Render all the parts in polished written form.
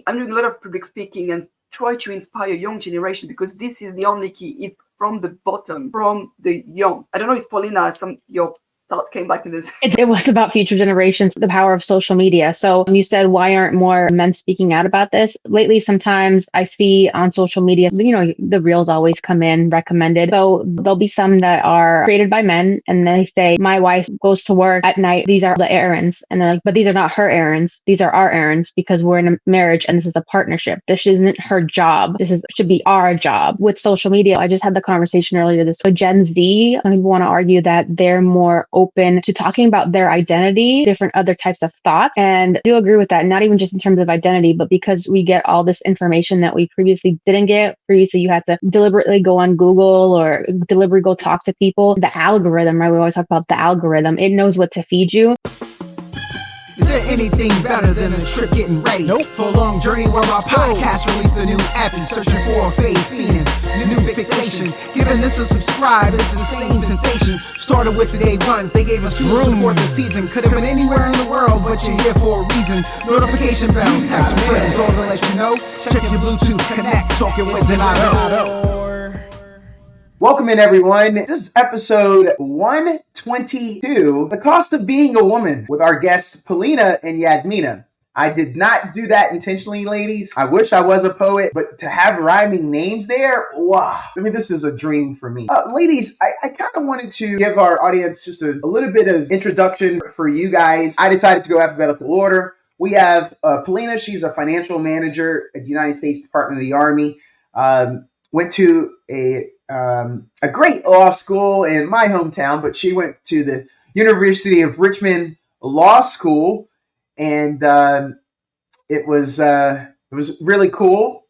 I'm doing a lot of public speaking and try to inspire young generation, because this is the only key. It's from the bottom, from the young. I don't know if Paulina, your thought came back in this. It was about future generations, the power of social media. So you said, why aren't more men speaking out about this? Lately, sometimes I see on social media, the reels always come in recommended. So there'll be some that are created by men, and they say, my wife goes to work at night. These are the errands. And they're like, but these are not her errands. These are our errands, because we're in a marriage and this is a partnership. This isn't her job. Should be our job. With social media, I just had the conversation earlier this with Gen Z. Some people want to argue that they're more open to talking about their identity, different other types of thoughts. And I do agree with that, not even just in terms of identity, but because we get all this information that we previously didn't get. Previously, you had to deliberately go on Google or deliberately go talk to people. The algorithm, right? We always talk about the algorithm. It knows what to feed you. Is there anything better than a trip getting ready? Nope. For a long journey where our podcast released a new epi, searching for a fade fiend, new fixation. Giving this a subscribe is the same sensation. Started with the day ones, they gave us fuel to support the season. Could have been anywhere in the world, but you're here for a reason. Notification bells, text some friends, all to let you know. Check your Bluetooth, connect, talk your wisdom out. Welcome in, everyone. This is episode 122, The Cost of Being a Woman, with our guests Polina and Yasmina. I did not do that intentionally, ladies. I wish I was a poet, but to have rhyming names there, wow. I mean, this is a dream for me. Ladies, I kind of wanted to give our audience just a little bit of introduction for you guys. I decided to go alphabetical order. We have Polina. She's a financial manager at the United States Department of the Army. Went to a great law school in my hometown, but she went to the University of Richmond Law School, and it was really cool.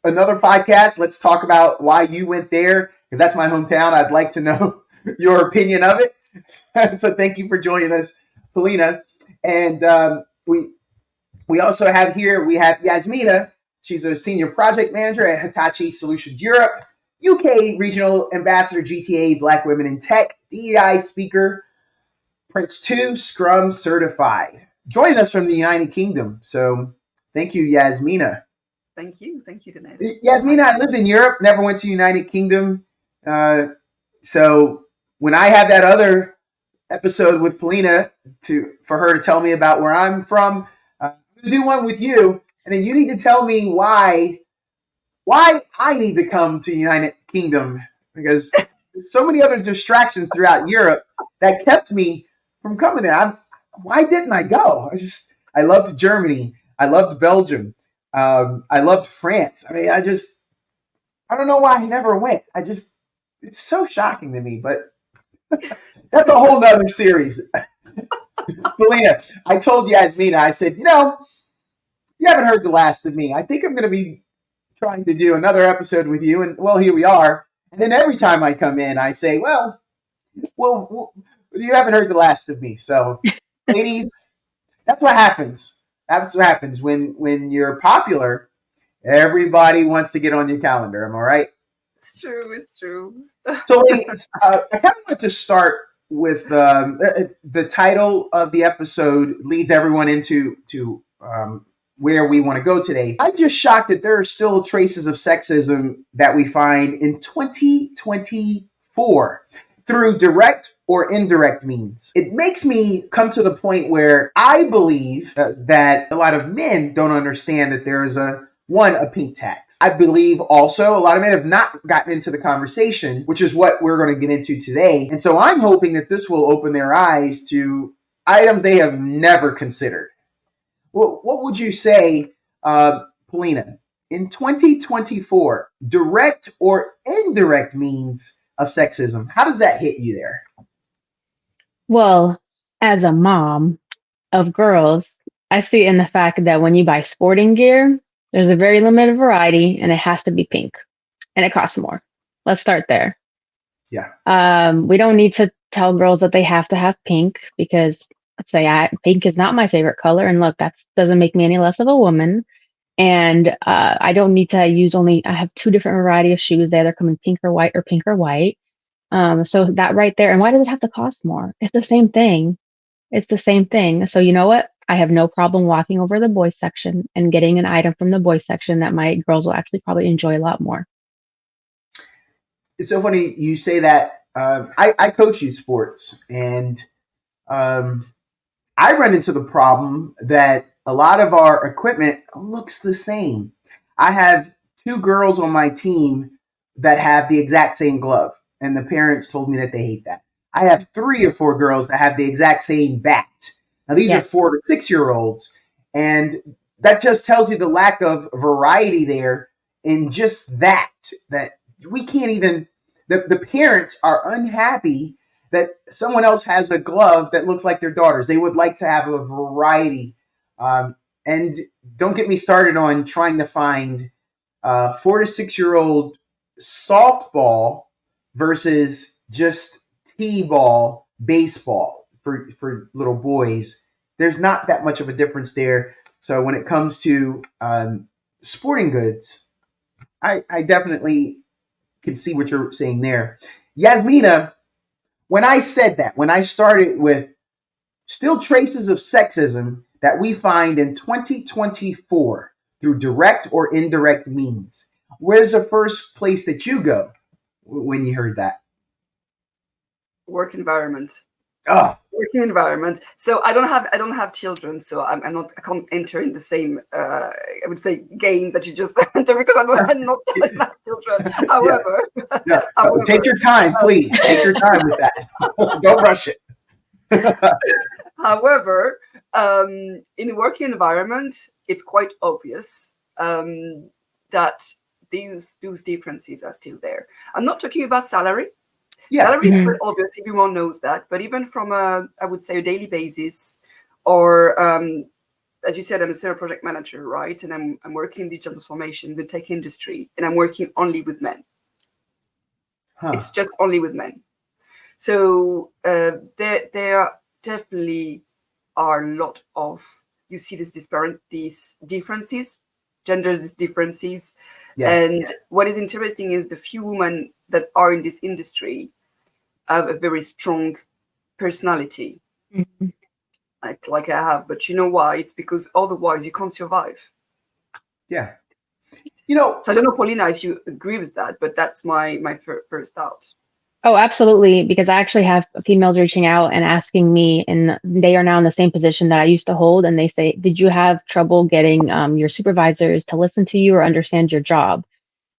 Another podcast. Let's talk about why you went there, because that's my hometown. I'd like to know your opinion of it. So thank you for joining us, Polina. And we also have here, we have Yasmina. She's a senior project manager at Hitachi Solutions Europe, UK Regional Ambassador, GTA, Black Women in Tech, DEI speaker, Prince 2, Scrum certified. Joining us from the United Kingdom. So thank you, Yasmina. Thank you, Donato. Yasmina, I lived in Europe, never went to United Kingdom. So when I have that other episode with Polina for her to tell me about where I'm from, I'm going to do one with you. And then you need to tell me why I need to come to United Kingdom, because there's so many other distractions throughout Europe that kept me from coming there. Why didn't I go? I loved Germany. I loved Belgium. I loved France. I mean, I don't know why I never went. It's so shocking to me, but that's a whole nother series. Polina, I told Yasmina, I said, you haven't heard the last of me. I think I'm going to be trying to do another episode with you. And, well, here we are. And then every time I come in, I say, well, you haven't heard the last of me. So, ladies, that's what happens. That's what happens when you're popular. Everybody wants to get on your calendar. Am I right? It's true. So, ladies, I kind of want to start with the title of the episode leads everyone into where we want to go today. I'm just shocked that there are still traces of sexism that we find in 2024 through direct or indirect means. It makes me come to the point where I believe that a lot of men don't understand that there is a pink tax. I believe also a lot of men have not gotten into the conversation, which is what we're going to get into today. And so I'm hoping that this will open their eyes to items they have never considered. Well, what would you say, Polina, in 2024, direct or indirect means of sexism? How does that hit you there? Well, as a mom of girls, I see in the fact that when you buy sporting gear, there's a very limited variety and it has to be pink and it costs more. Let's start there. Yeah. We don't need to tell girls that they have to have pink, because let's say pink is not my favorite color. And look, that doesn't make me any less of a woman. And I don't need to I have two different variety of shoes. They either come in pink or white or pink or white. So that right there. And why does it have to cost more? It's the same thing. So you know what? I have no problem walking over the boys section and getting an item from the boys section that my girls will actually probably enjoy a lot more. It's so funny you say that. I coach youth sports, and I run into the problem that a lot of our equipment looks the same. I have two girls on my team that have the exact same glove, and the parents told me that they hate that. I have 3 or 4 girls that have the exact same bat. Now, these are Yes. 4 to 6 year olds, and that just tells you the lack of variety there in just that we can't even, the parents are unhappy that someone else has a glove that looks like their daughter's. They would like to have a variety. And don't get me started on trying to find 4 to 6 year old softball versus just t-ball baseball for little boys. There's not that much of a difference there. So when it comes to sporting goods, I definitely can see what you're saying there. Yasmina, when I said that, when I started with still traces of sexism that we find in 2024 through direct or indirect means, where's the first place that you go when you heard that? Work environment. Oh, Working environment. So I don't have children, so I can't enter in the same I would say game that you just enter because I'm not have children. However, yeah. however, Take your time, please. Take your time with that. Don't rush it. however, in a working environment, it's quite obvious that those differences are still there. I'm not talking about salary. Yeah. Salary is quite obvious, everyone knows that. But even from I would say, a daily basis, or as you said, I'm a senior project manager, right? And I'm working in digital transformation in the tech industry, and I'm working only with men. Huh. It's just only with men. So there definitely are a lot of, you see these differences, genders differences. Yes. And what is interesting is the few women that are in this industry have a very strong personality, like I have. But you know why? It's because otherwise you can't survive. Yeah. You know, So I don't know, Paulina, if you agree with that, but that's my first thought. Oh, absolutely. Because I actually have females reaching out and asking me, and they are now in the same position that I used to hold. And they say, did you have trouble getting your supervisors to listen to you or understand your job?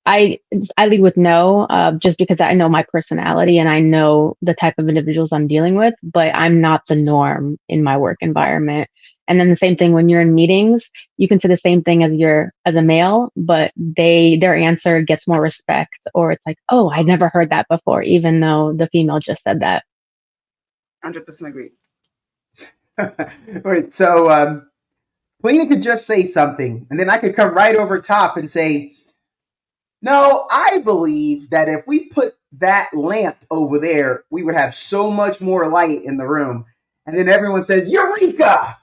I lead with no, just because I know my personality and I know the type of individuals I'm dealing with, but I'm not the norm in my work environment. And then the same thing when you're in meetings, you can say the same thing as a male, but their answer gets more respect, or it's like, oh, I never heard that before, even though the female just said that. 100% agree. Wait, so Polina could just say something, and then I could come right over top and say, no, I believe that if we put that lamp over there, we would have so much more light in the room. And then everyone says, Eureka!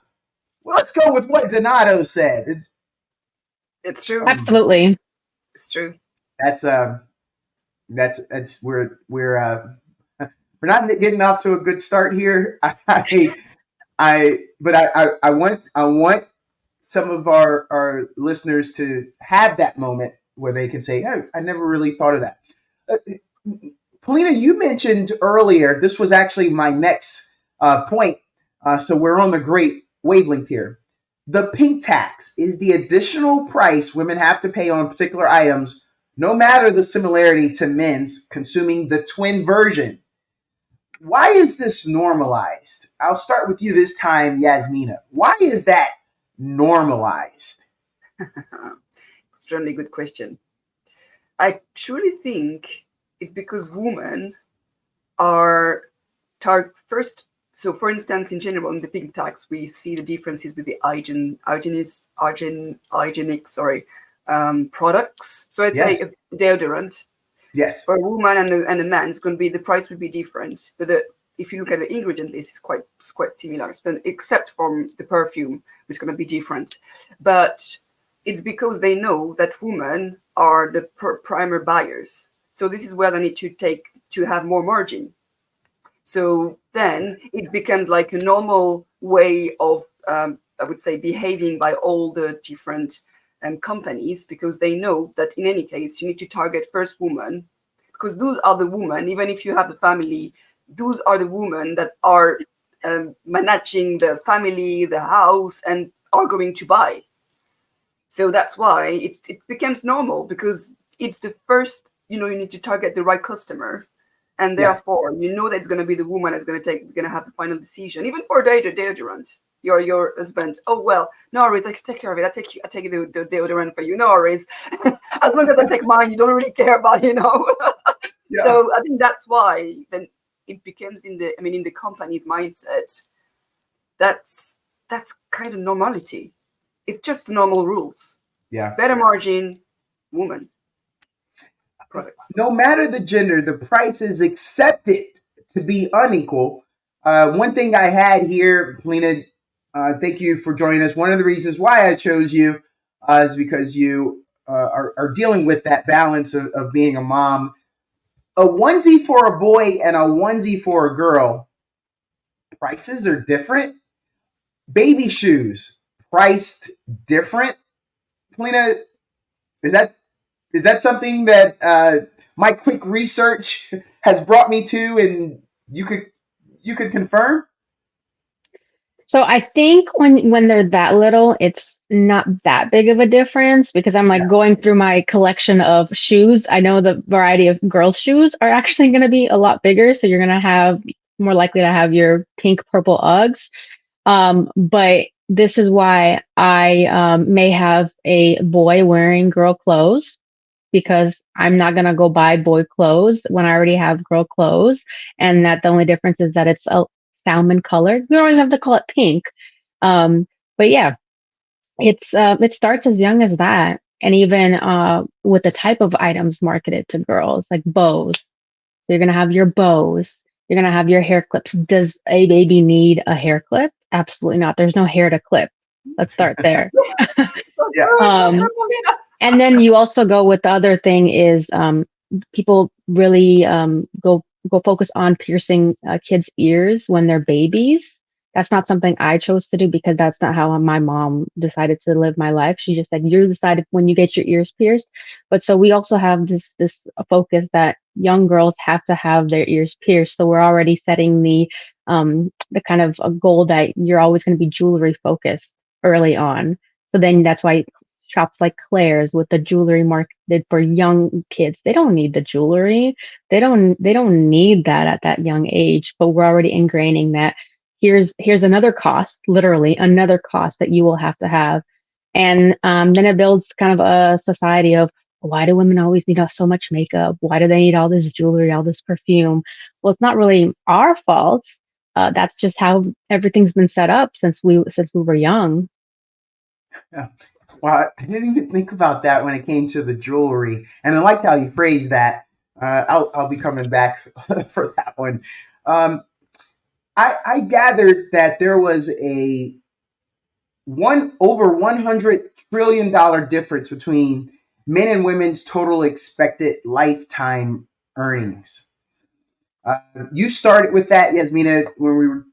Well, let's go with what Donato said. It's true. Absolutely. It's true. That's we're not getting off to a good start here. I want some of our listeners to have that moment where they can say, "Oh, I never really thought of that." Polina, you mentioned earlier, this was actually my next point. So we're on the great wavelength here. The pink tax is the additional price women have to pay on particular items, no matter the similarity to men's consuming the twin version. Why is this normalized? I'll start with you this time, Yasmina. Why is that normalized? Extremely good question. I truly think it's because women are first. So, for instance, in general, in the pink tax, we see the differences with the hygienic products. So, it's Yes. like a deodorant. Yes. For a woman and a man, it's going to be, the price would be different. But if you look at the ingredient list, it's quite similar, except from the perfume, which is going to be different. But it's because they know that women are the primary buyers. So this is where they need to have more margin. So then it becomes like a normal way of I would say, behaving by all the different companies, because they know that in any case you need to target first women, because those are the women, even if you have a family, those are the women that are managing the family, the house, and are going to buy. So that's why it becomes normal, because it's the first, you need to target the right customer. And therefore, you know that it's going to be the woman that's going to have the final decision. Even for deodorant, your husband. Oh well, no worries. I can take care of it. I take the deodorant for you. No worries. As long as I take mine, you don't really care about. Yeah. So I think that's why then it becomes in the company's mindset. That's kind of normality. It's just normal rules. Yeah. Better margin, woman. Products. No matter the gender, the price is accepted to be unequal. One thing I had here, Polina, thank you for joining us. One of the reasons why I chose you is because you are dealing with that balance of being a mom. A onesie for a boy and a onesie for a girl, prices are different. Baby shoes, priced different. Polina, is that something that my quick research has brought me to, and you could confirm? So I think when they're that little, it's not that big of a difference, because I'm like going through my collection of shoes. I know the variety of girls' shoes are actually going to be a lot bigger. So you're going to have more likely to have your pink, purple Uggs. But this is why I may have a boy wearing girl clothes, because I'm not going to go buy boy clothes when I already have girl clothes. And that the only difference is that it's a salmon color. We don't even have to call it pink. But yeah, it starts as young as that. And even with the type of items marketed to girls, like bows. So you're going to have your bows. You're going to have your hair clips. Does a baby need a hair clip? Absolutely not. There's no hair to clip. Let's start there. Yeah. And then you also go with the other thing is people really go focus on piercing kids' ears when they're babies. That's not something I chose to do, because that's not how my mom decided to live my life. She just said, you decide when you get your ears pierced. But so we also have this focus that young girls have to have their ears pierced. So we're already setting the kind of a goal that you're always going to be jewelry focused early on. So then that's why shops like Claire's with the jewelry marketed for young kids, they don't need the jewelry. They don't need that at that young age, but we're already ingraining that here's another cost, literally another cost that you will have to have. And then it builds kind of a society of, why do women always need so much makeup? Why do they need all this jewelry, all this perfume? Well, it's not really our fault. That's just how everything's been set up since we were young. Yeah. Well, I didn't even think about that when it came to the jewelry, and I like how you phrased that. I'll be coming back for that one. I gathered that there was a over $100 trillion difference between men and women's total expected lifetime earnings. You started with that, Yasmina, when we were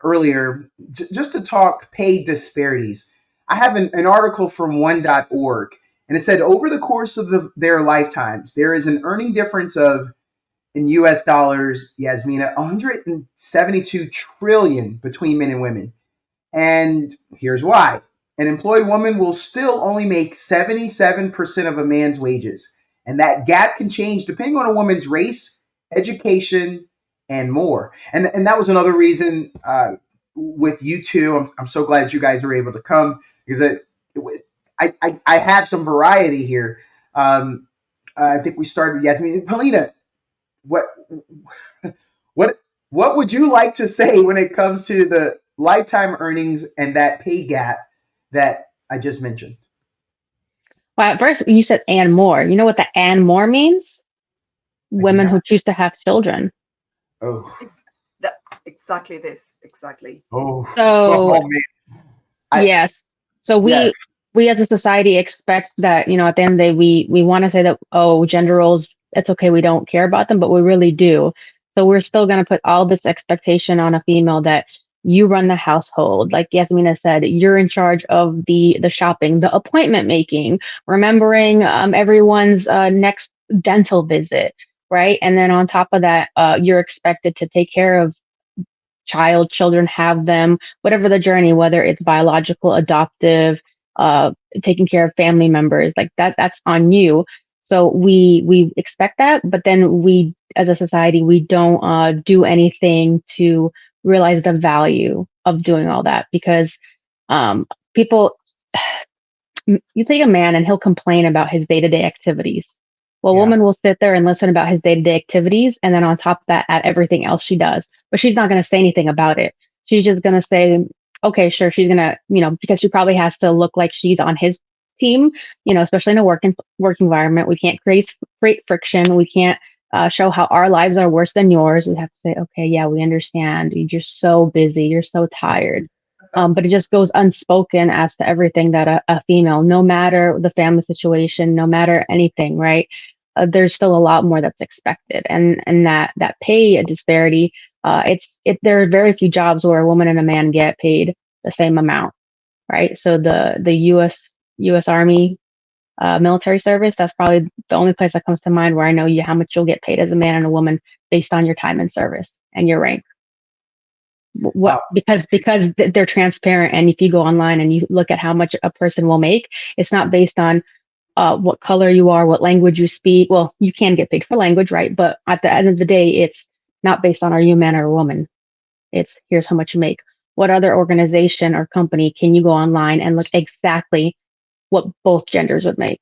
earlier, just to talk pay disparities. I have an article from one.org, and it said over the course of their lifetimes, there is an earning difference of, in US dollars, Yasmina, 172 trillion between men and women. And here's why. An employed woman will still only make 77% of a man's wages. And that gap can change depending on a woman's race, education, and more. And that was another reason with you two. I'm so glad you guys were able to come, because I have some variety here. I think we started with Yasmin. Polina, what would you like to say when it comes to the lifetime earnings and that pay gap that I just mentioned? Well, at first you said and more. You know what the and more means? Women who choose to have children. Oh. Exactly this. Exactly. Oh. So, man. Yes. So we as a society expect that, at the end of the day, we want to say that, oh, gender roles, it's okay, we don't care about them, but we really do. So we're still going to put all this expectation on a female that You run the household. Like Yasmina said, you're in charge of the shopping, the appointment making, remembering everyone's next dental visit, right? And then on top of that, you're expected to take care of children, have them, whatever the journey, whether it's biological, adoptive, uh, taking care of family members, like that's on you. So we expect that, but then we, as a society, we don't do anything to realize the value of doing all that because people, you take a man and he'll complain about his day to day activities. Well, a Yeah. woman will sit there and listen about his day to day activities, and then on top of that, add everything else she does. But she's not going to say anything about it. She's just going to say, okay, sure. She's going to, because she probably has to look like she's on his team, especially in a work environment. We can't create friction. We can't show how our lives are worse than yours. We have to say, okay, yeah, we understand. You're just so busy. You're so tired. But it just goes unspoken as to everything that a female, no matter the family situation, no matter anything, right? There's still a lot more that's expected, and that pay disparity. There are very few jobs where a woman and a man get paid the same amount, right? So the U.S. Army military service, that's probably the only place that comes to mind where I know how much you'll get paid as a man and a woman based on your time in service and your rank. Wow. Because they're transparent, and if you go online and you look at how much a person will make, it's not based on what color you are, what language you speak. Well, you can get paid for language, right? But at the end of the day, it's not based on are you a man or a woman. It's here's how much you make. What other organization or company can you go online and look exactly what both genders would make?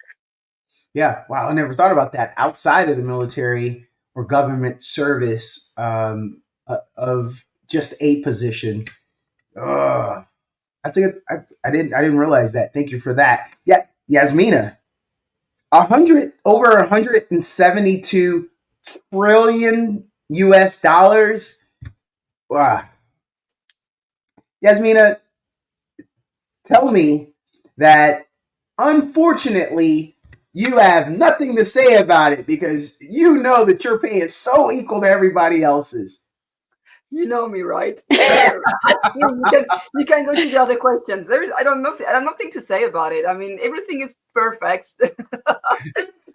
Yeah. Wow. I never thought about that outside of the military or government service of just a position. Ugh. That's a good. I didn't realize that. Thank you for that. Yeah, Yasmina, over 172 trillion US dollars. Wow. Yasmina, tell me that unfortunately you have nothing to say about it because you know that your pay is so equal to everybody else's. You know me, right? You can go to the other questions. I have nothing to say about it. I mean, everything is perfect. Of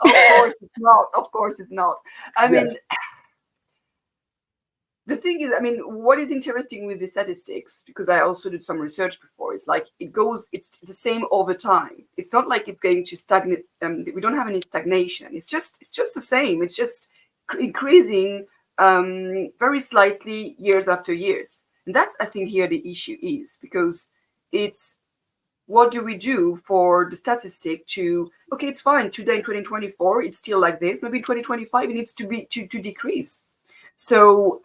course it's not. Of course it's not. I mean, Yes. the thing is, I mean, what is interesting with the statistics, because I also did some research before, is like it's the same over time. It's not like it's going to stagnate. We don't have any stagnation. It's just the same. It's just increasing very slightly years after years. And that's, I think, here the issue is, because it's what do we do for the statistic to, okay, it's fine, today in 2024, it's still like this. Maybe in 2025, it needs to decrease. So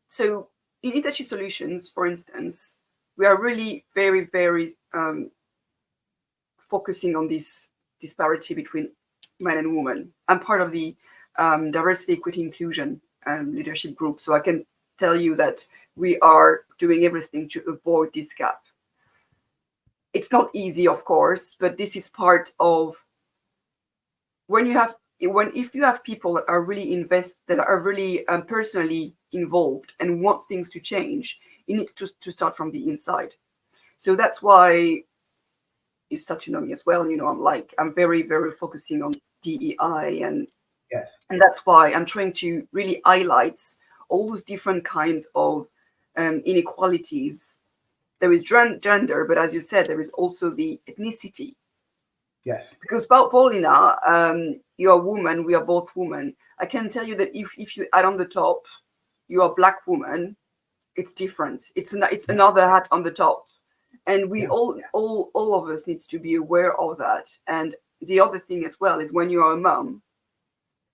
so in Hitachi Solutions, for instance, we are really very, very focusing on this disparity between men and women. I'm part of the diversity, equity, inclusion leadership group, so I can tell you that we are doing everything to avoid this gap. It's not easy, of course, but this is part of if you have people that are really personally involved and want things to change, you need to start from the inside. So that's why you start to know me as well. I'm very, very focusing on DEI, and Yes. and that's why I'm trying to really highlight all those different kinds of inequalities. There is gender, but as you said, there is also the ethnicity. Yes. Because Paulina, you're a woman, we are both women. I can tell you that if you add on the top, you're a black woman, it's different. It's another hat on the top. And we all of us needs to be aware of that. And the other thing as well is when you are a mom,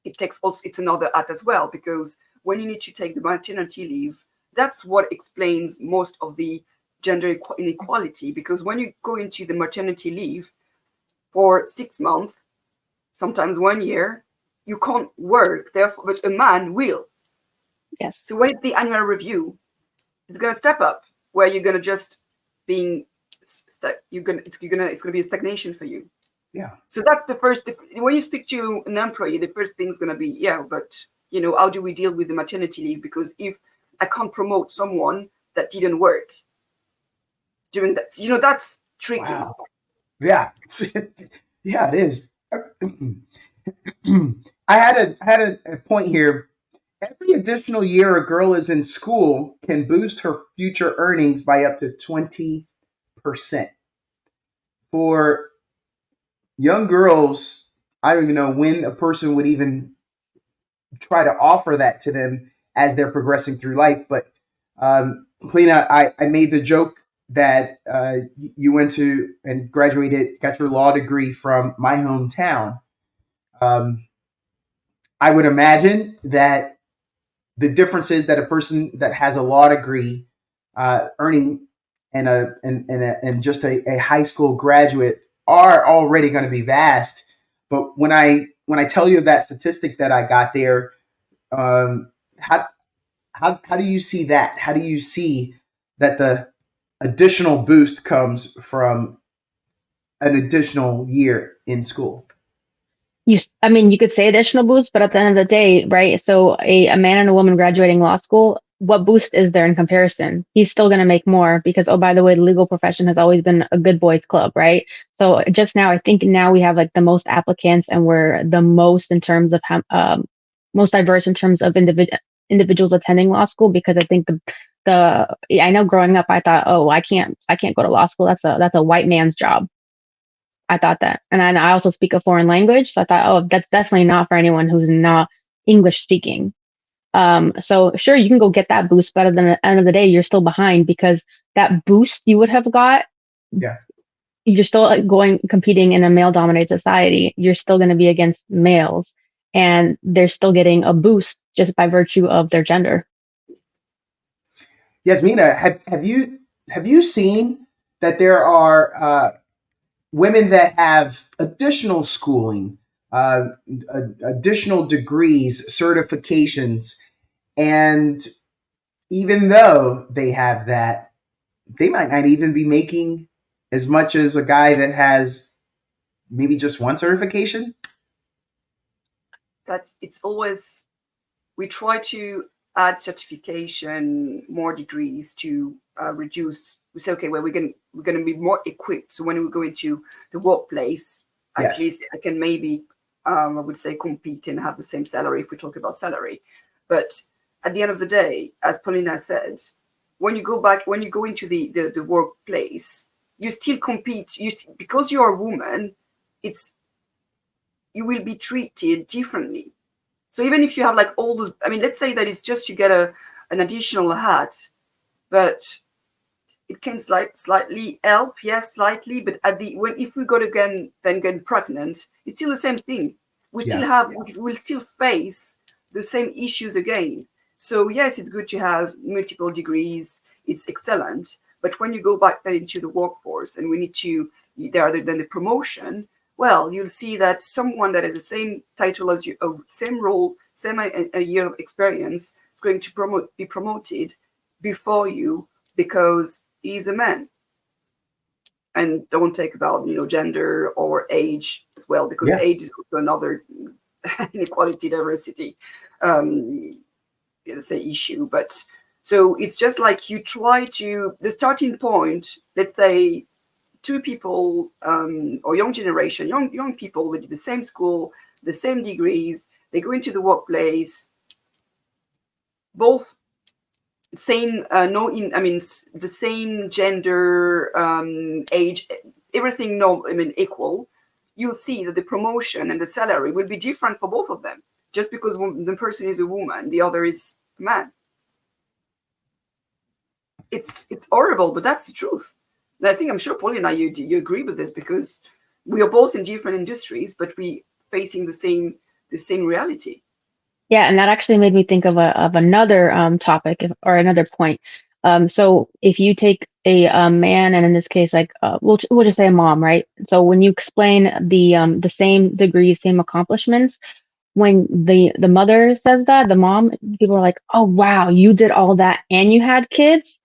it's another hat as well, because when you need to take the maternity leave, that's what explains most of the gender inequality. Because when you go into the maternity leave for 6 months, sometimes 1 year, you can't work. Therefore, but a man will. Yes. So when it's the annual review, it's gonna step up where you're gonna just it's gonna be a stagnation for you. Yeah. So that's the first. When you speak to an employee, the first thing's gonna be, but how do we deal with the maternity leave? Because if I can't promote someone that didn't work during that. That's tricky. Wow. Yeah. Yeah, it is. I had a point here. Every additional year a girl is in school can boost her future earnings by up to 20%. For young girls, I don't even know when a person would even try to offer that to them as they're progressing through life. But Polina, I made the joke that you went to and graduated, got your law degree from my hometown. I would imagine that the differences that a person that has a law degree earning and just a high school graduate are already going to be vast. But when I tell you of that statistic that I got there, how do you see that? How do you see that the additional boost comes from an additional year in school? You could say additional boost, but at the end of the day, right? So a man and a woman graduating law school, what boost is there in comparison? He's still going to make more because, oh, by the way, the legal profession has always been a good boys club, right? So just now, I think now we have like the most applicants, and we're the most in terms of most diverse in terms of individuals attending law school, because I think I know growing up I thought, oh, I can't go to law school. That's a white man's job. I thought that. And then I also speak a foreign language. So I thought, oh, that's definitely not for anyone who's not English speaking. So sure, you can go get that boost, but at the end of the day, you're still behind, because that boost you would have got, Yeah, you're still competing in a male dominated society. You're still going to be against males, and they're still getting a boost just by virtue of their gender. Yasmina, have you seen that there are women that have additional schooling, additional degrees, certifications, and even though they have that, they might not even be making as much as a guy that has maybe just one certification? It's always, we try to add certification, more degrees to reduce. We say, okay, well, we're going to be more equipped. So when we go into the workplace, at least I can maybe, I would say, compete and have the same salary if we talk about salary. But at the end of the day, as Polina said, when you go into the workplace, you still compete. Because you're a woman, you will be treated differently. So even if you have like all those, let's say that it's just you get an additional hat, but it can slightly help, yes, slightly. But if we go to get pregnant, it's still the same thing. We'll still face the same issues again. So yes, it's good to have multiple degrees. It's excellent. But when you go back then into the workforce and we need to, rather than the promotion, well, you'll see that someone that has the same title as you, same role, same a year of experience, is going to be promoted before you because he's a man. And don't take about gender or age as well, because age is also another inequality, diversity, say issue. But so it's just like you try to, the starting point, let's say two people or young generation, young people, they did the same school, the same degrees, they go into the workplace, both same, the same gender, age, everything, equal. You'll see that the promotion and the salary will be different for both of them, just because the person is a woman, the other is a man. It's horrible, but that's the truth. And I'm sure Polina, you agree with this, because we are both in different industries, but we facing the same reality. Yeah, and that actually made me think of another topic or another point. So if you take a man, and in this case, like we'll just say a mom, right? So when you explain the same degrees, same accomplishments, when the mother says that, the mom, people are like, oh wow, you did all that and you had kids.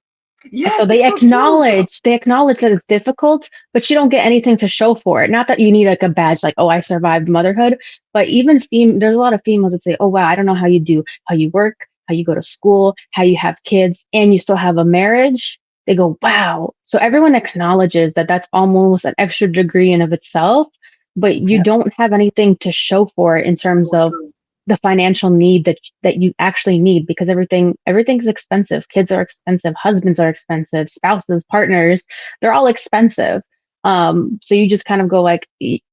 Yes, so they acknowledge that it's difficult, but you don't get anything to show for it. Not that you need like a badge, like, oh, I survived motherhood, but even there's a lot of females that say, oh wow, I don't know how you work, how you go to school, how you have kids, and you still have a marriage, they go, wow. So everyone acknowledges that that's almost an extra degree in of itself, but you don't have anything to show for it in terms So of true. the financial need that you actually need, because everything's expensive. Kids are expensive, husbands are expensive, spouses, partners, they're all expensive. So you just kind of go like,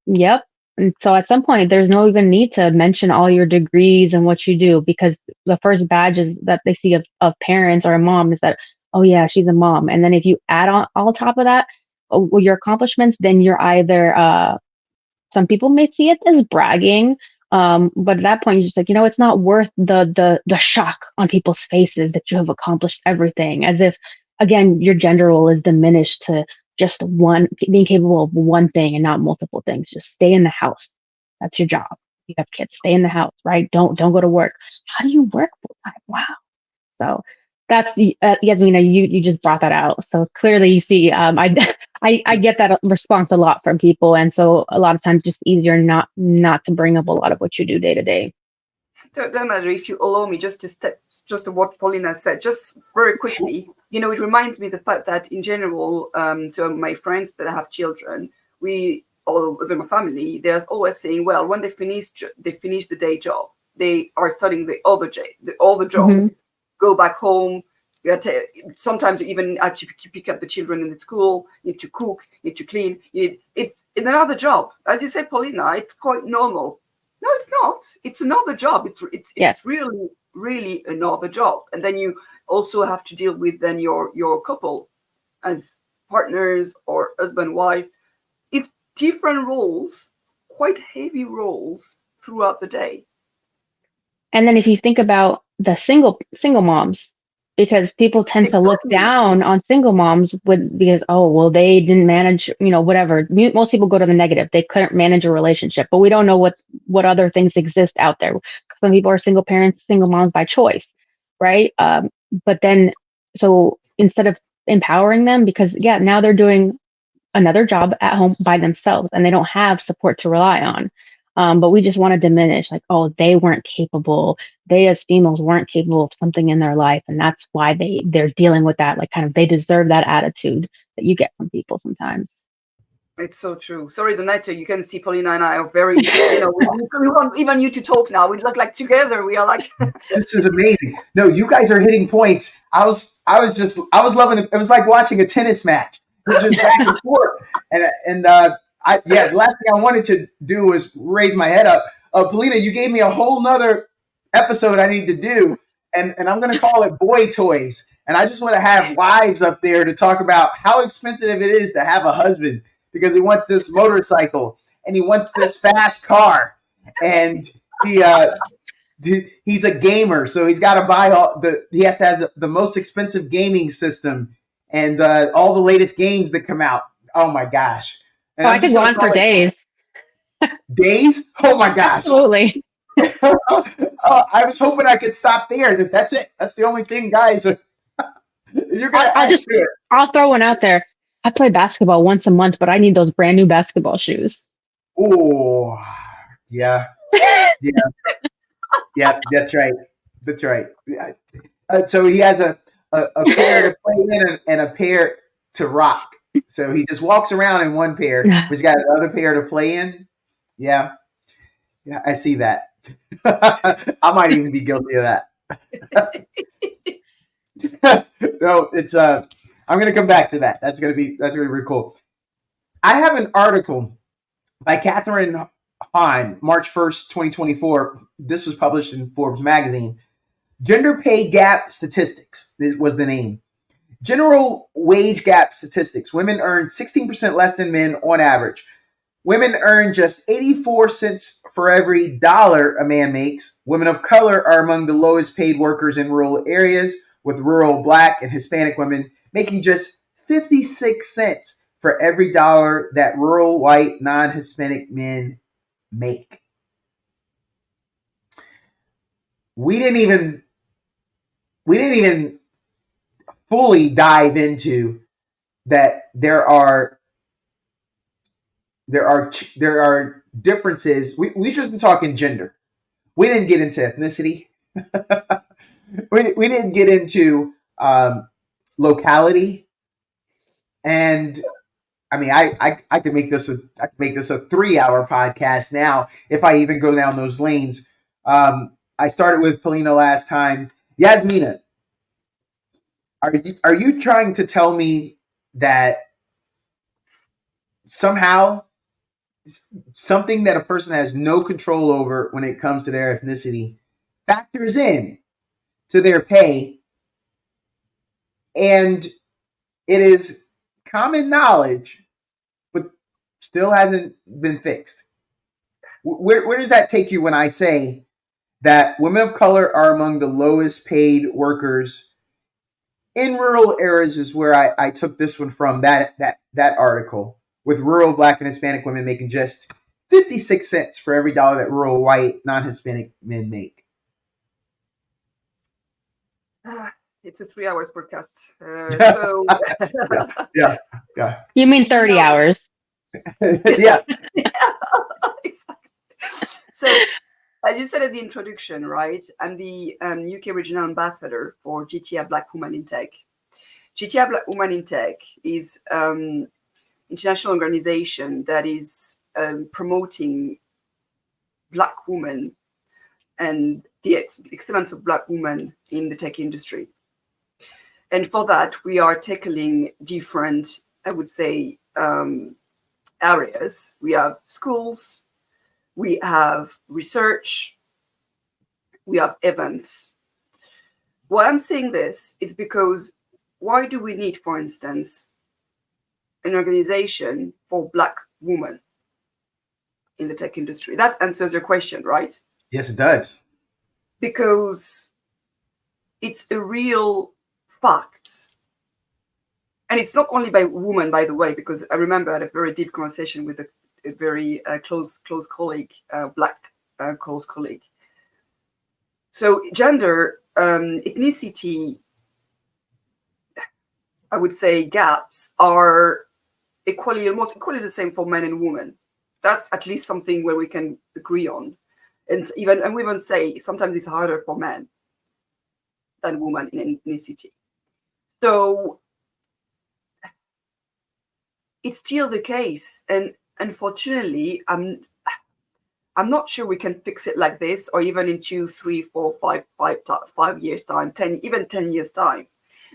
yep. And so at some point there's no even need to mention all your degrees and what you do, because the first badges that they see of parents or a mom is that, oh yeah, she's a mom. And then if you add on top of that, your accomplishments, then you're either some people may see it as bragging, but at that point, you're just like, it's not worth the shock on people's faces that you have accomplished everything. As if, again, your gender role is diminished to just one, being capable of one thing and not multiple things. Just stay in the house. That's your job. You have kids, stay in the house, right? Don't go to work. How do you work full time? Wow. So that's the Yasmina, you just brought that out. So clearly, you see, I get that response a lot from people, and so a lot of times just easier not to bring up a lot of what you do day to day. Don't matter, if you allow me just to what Paulina said, just very quickly. It reminds me the fact that in general, so my friends that have children, all of my family, there's always saying, well, when they finish the day job, they are studying the other job. Mm-hmm. Go back home. Sometimes you even actually pick up the children in the school. You need to cook, you need to clean. It's another job, as you said, Paulina. It's quite normal. No, it's not. It's another job. It's really, really another job. And then you also have to deal with then your couple as partners or husband, wife. It's different roles, quite heavy roles throughout the day. And then if you think about the single moms, because people tend to look down on single moms because, oh, well, they didn't manage, whatever. Most people go to the negative. They couldn't manage a relationship, but we don't know what other things exist out there. Some people are single parents, single moms by choice, right? But then, so instead of empowering them, because now they're doing another job at home by themselves and they don't have support to rely on. But we just want to diminish, like, oh, they weren't capable. They as females weren't capable of something in their life. And that's why they're dealing with that. Like, kind of, they deserve that attitude that you get from people sometimes. It's so true. Sorry, Donetta, you can see Polina and I are very, we want even you to talk now. We look like together. We are like. This is amazing. No, you guys are hitting points. I was loving it. It was like watching a tennis match. It was just back and forth. The last thing I wanted to do was raise my head up. Polina, you gave me a whole nother episode I need to do, and I'm going to call it Boy Toys. And I just want to have wives up there to talk about how expensive it is to have a husband, because he wants this motorcycle and he wants this fast car, and he's a gamer, so he's got to buy he has to have the most expensive gaming system and all the latest games that come out. Oh my gosh. And I could go on for days. Days? Oh my gosh. Absolutely. I was hoping I could stop there. That's it. That's the only thing, guys. You're gonna I'll throw one out there. I play basketball once a month, but I need those brand new basketball shoes. Oh, yeah. Yeah, that's right. That's right. So he has a pair to play in and a pair to rock. So he just walks around in one pair, but he's got another pair to play in. Yeah, I see that. I might even be guilty of that. No, it's I'm gonna come back to that. That's gonna be really cool. I have an article by Catherine Hahn, March 1st, 2024. This was published in Forbes magazine. Gender Pay Gap Statistics was the name. General wage gap statistics. Women earn 16% less than men on average. Women earn just 84 cents for every dollar a man makes. Women of color are among the lowest paid workers in rural areas, with rural Black and Hispanic women making just 56 cents for every dollar that rural white non-Hispanic men make. We didn't even fully dive into that there are differences. We just been talking gender. We didn't get into ethnicity. we didn't get into locality, and I mean, I could make this a 3-hour podcast now if I even go down those lanes. I started with Polina last time. Yasmina, are you trying to tell me that somehow something that a person has no control over when it comes to their ethnicity factors in to their pay, and it is common knowledge, but still hasn't been fixed? Where does that take you when I say that women of color are among the lowest paid workers in rural areas? Is where I took this one from, that article, with rural Black and Hispanic women making just 56 cents for every dollar that rural white non-Hispanic men make. It's a 3 hours podcast. So yeah. You mean 30 hours? Yeah. Exactly. So, as you said at the introduction, right? I'm the UK regional ambassador for GTI Black Women in Tech. GTI Black Women in Tech is international organization that is promoting Black women and the excellence of Black women in the tech industry. And for that, we are tackling different, I would say, areas. We have schools, we have research, we have events. Why I'm saying this is because why do we need, for instance, an organization for Black women in the tech industry? That answers your question, right? Yes, it does. Because it's a real fact. And it's not only by women, by the way, because I remember I had a very deep conversation with a very close colleague, Black close colleague. So gender, ethnicity, I would say gaps are almost equally the same for men and women. That's at least something where we can agree on. And we even say sometimes it's harder for men than women in ethnicity. So it's still the case, and unfortunately, I'm not sure we can fix it like this, or even in 2, 3, 4, 5 years time, 10 years time.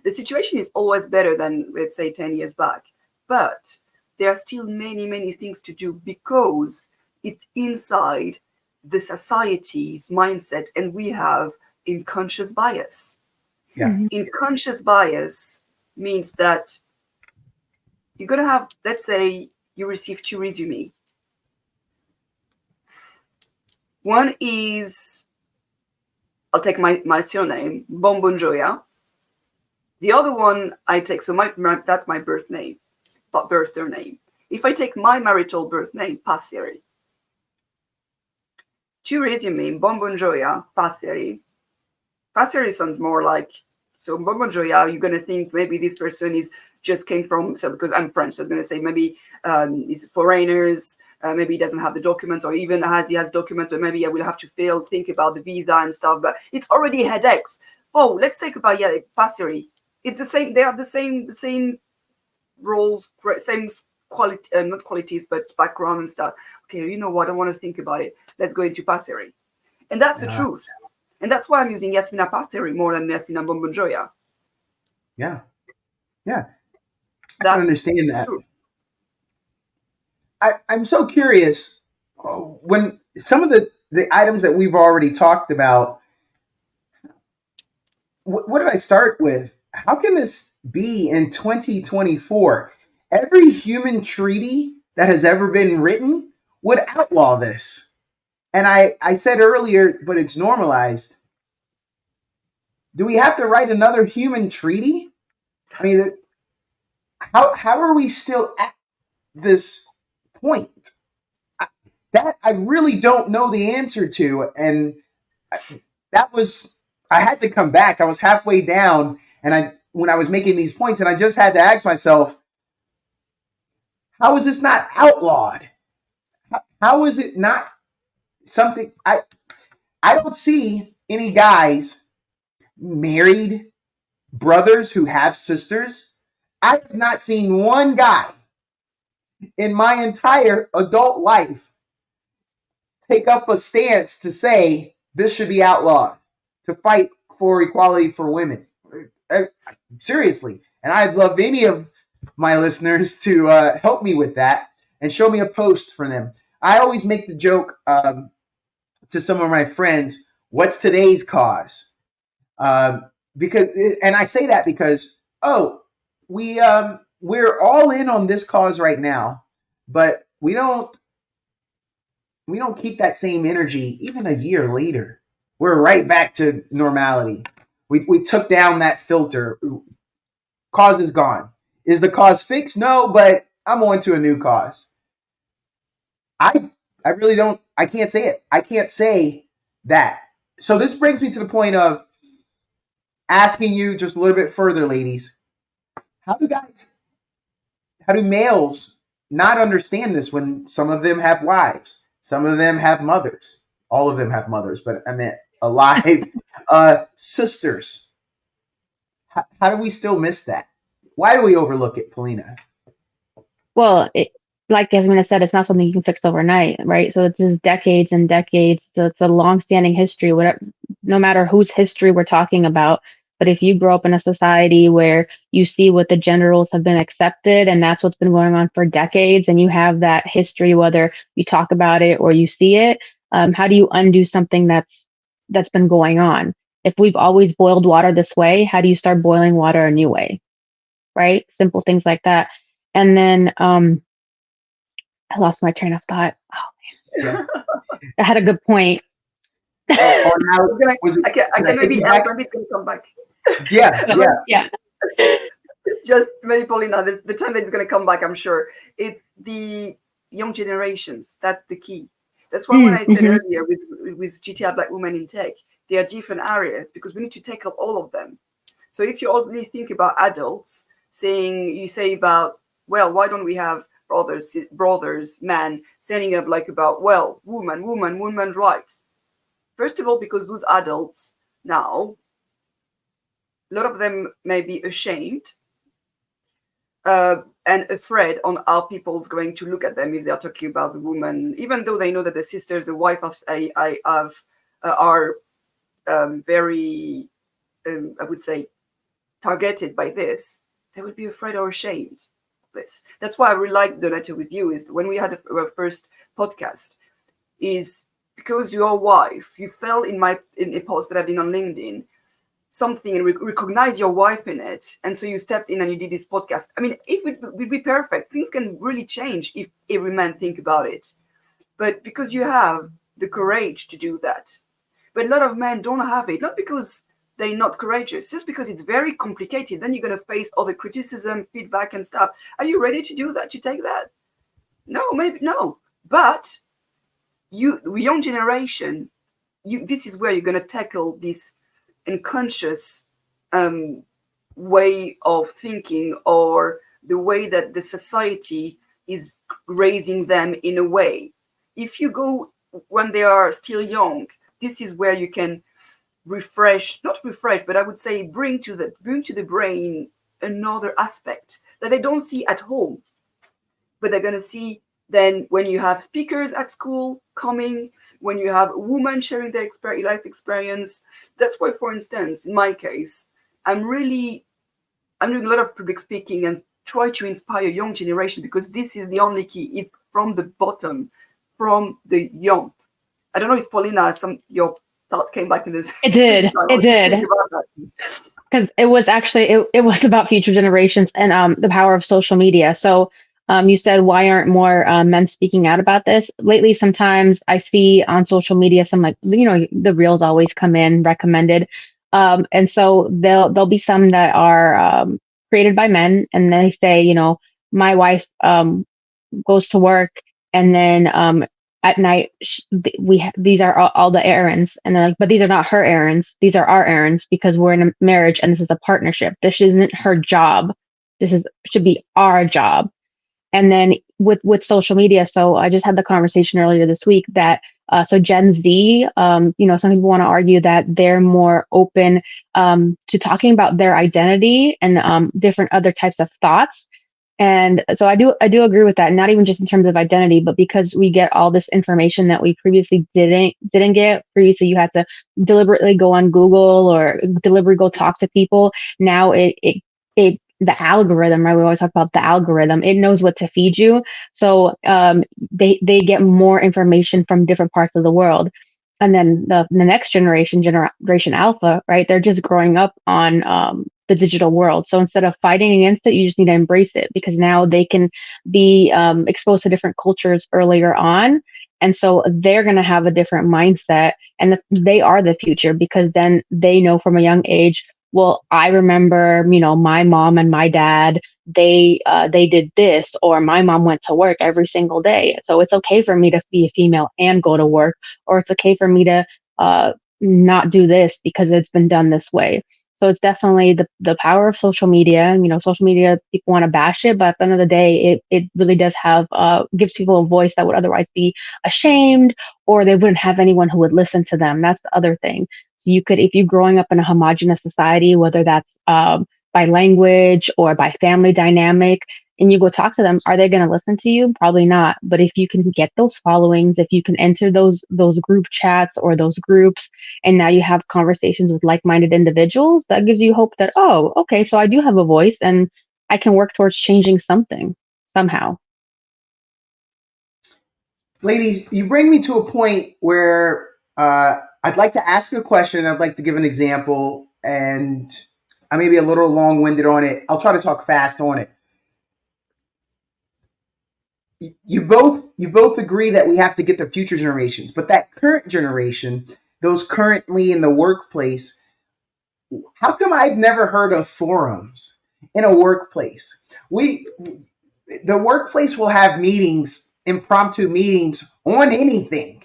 The situation is always better than, let's say, 10 years back, but there are still many things to do because it's inside the society's mindset, and we have unconscious bias. Yeah. Unconscious bias means that you're going to have, let's say you receive 2 resumes. One is, I'll take my surname, Bombonjoya. The other one I take, so that's my birth surname. If I take my marital birth name, Passeri. 2 resumes, Bombonjoya, Passeri. Passeri sounds more like, so Bombonjoya, you're going to think maybe this person came from, so because I'm French, so I was going to say maybe he's foreigners, maybe he doesn't have the documents, or even he has documents, but maybe I will have to think about the visa and stuff, but it's already headaches. Oh, let's think about, Passeri. It's the same, they have the same roles, same quality, not qualities, but background and stuff. Okay, you know what, I don't want to think about it. Let's go into Passeri. And that's the truth. And that's why I'm using Yasmina Passeri more than Yasmina Bombonjoya. Yeah. I can understand that. True. I'm so curious, when some of the items that we've already talked about, what did I start with? How can this be in 2024? Every human treaty that has ever been written would outlaw this. And I said earlier, but it's normalized. Do we have to write another human treaty? I mean, how are we still at this point? That I really don't know the answer to. And I had to come back. I was halfway down, and when I was making these points, and I just had to ask myself, how is this not outlawed? How is it not something? I don't see any guys married brothers who have sisters, I have not seen one guy in my entire adult life take up a stance to say this should be outlawed, to fight for equality for women. Seriously. And I'd love any of my listeners to help me with that and show me a post for them. I always make the joke to some of my friends, what's today's cause? Because, and I say that because, we're all in on this cause right now, but we don't keep that same energy even a year later. We're right back to normality. We took down that filter. Cause is gone. Is the cause fixed? No, but I'm on to a new cause. I really don't, I can't say it. I can't say that. So this brings me to the point of asking you just a little bit further, ladies. How do males not understand this when some of them have wives? Some of them have mothers. All of them have mothers, but I meant alive sisters. How do we still miss that? Why do we overlook it, Polina? Well, like Yasmina said, it's not something you can fix overnight, right? So it's just decades and decades. So it's a long-standing history, whatever, no matter whose history we're talking about. But if you grow up in a society where you see what the gender roles have been accepted, and that's what's been going on for decades, and you have that history, whether you talk about it or you see it, how do you undo something that's been going on? If we've always boiled water this way, how do you start boiling water a new way? Right? Simple things like that. And then I lost my train of thought. Oh, Yeah. I had a good point. Now, I can maybe help a bit and come back. Yeah. Just maybe, Paulina, the time that it's going to come back, I'm sure. It's the young generations. That's the key. That's why when I said earlier with GTI Black Women in Tech, there are different areas because we need to take up all of them. So if you only think about adults, you say about, well, why don't we have brothers, men, standing up like about, well, women's rights. First of all, because those adults now, a lot of them may be ashamed and afraid on how people's going to look at them if they're talking about the woman, even though they know that the sisters, the wife are very, I would say, targeted by this. They would be afraid or ashamed of this. That's why I really like the letter with you, is when we had our first podcast, is because your wife, you fell in a post that I've been on LinkedIn, something and recognize your wife in it. And so you stepped in and you did this podcast. I mean, if it would be perfect, things can really change if every man think about it. But because you have the courage to do that. But a lot of men don't have it, not because they're not courageous, just because it's very complicated. Then you're going to face all the criticism, feedback and stuff. Are you ready to do that, to take that? No, maybe no. But young generation, this is where you're going to tackle this unconscious way of thinking, or the way that the society is raising them in a way. If you go when they are still young, this is where you can not refresh, but I would say bring to the brain another aspect that they don't see at home, but they're going to see then when you have speakers at school coming, when you have women sharing their life experience. That's why, for instance, in my case, I'm doing a lot of public speaking and try to inspire young generation, because this is the only key. It's from the bottom, from the young. I don't know if Paulina, your thought came back in this. It did. Because it was actually, it was about future generations and the power of social media. So you said, why aren't more men speaking out about this? Lately, sometimes I see on social media some, like, the reels always come in recommended. And so there'll be some that are created by men, and they say, my wife goes to work, and then at night these are all the errands, and they're like, but these are not her errands, these are our errands, because we're in a marriage and this is a partnership. This isn't her job. Should be our job. And then with social media, so I just had the conversation earlier this week that So Gen Z, some people want to argue that they're more open to talking about their identity and different other types of thoughts. And so I do agree with that, not even just in terms of identity, but because we get all this information that we previously didn't get. Previously, you had to deliberately go on Google or deliberately go talk to people. Now it the algorithm, right? We always talk about the algorithm. It knows what to feed you. So they get more information from different parts of the world. And then the next generation Alpha, right? They're just growing up on the digital world. So instead of fighting against it, you just need to embrace it, because now they can be exposed to different cultures earlier on. And so they're going to have a different mindset, and they are the future, because then they know from a young age, well, I remember, my mom and my dad, they did this, or my mom went to work every single day. So it's okay for me to be a female and go to work, or it's okay for me to not do this because it's been done this way. So it's definitely the power of social media. Social media, people want to bash it, but at the end of the day, it really does have gives people a voice that would otherwise be ashamed, or they wouldn't have anyone who would listen to them. That's the other thing. So you could, if you're growing up in a homogenous society, whether that's by language or by family dynamic, and you go talk to them, are they going to listen to you? Probably not. But if you can get those followings, if you can enter those group chats or those groups, and now you have conversations with like-minded individuals, that gives you hope that, oh, okay, so I do have a voice and I can work towards changing something somehow. Ladies, you bring me to a point where I'd like to ask a question. I'd like to give an example, and I may be a little long-winded on it. I'll try to talk fast on it. You both agree that we have to get the future generations, but that current generation, those currently in the workplace, how come I've never heard of forums in a workplace? The workplace will have meetings, impromptu meetings on anything.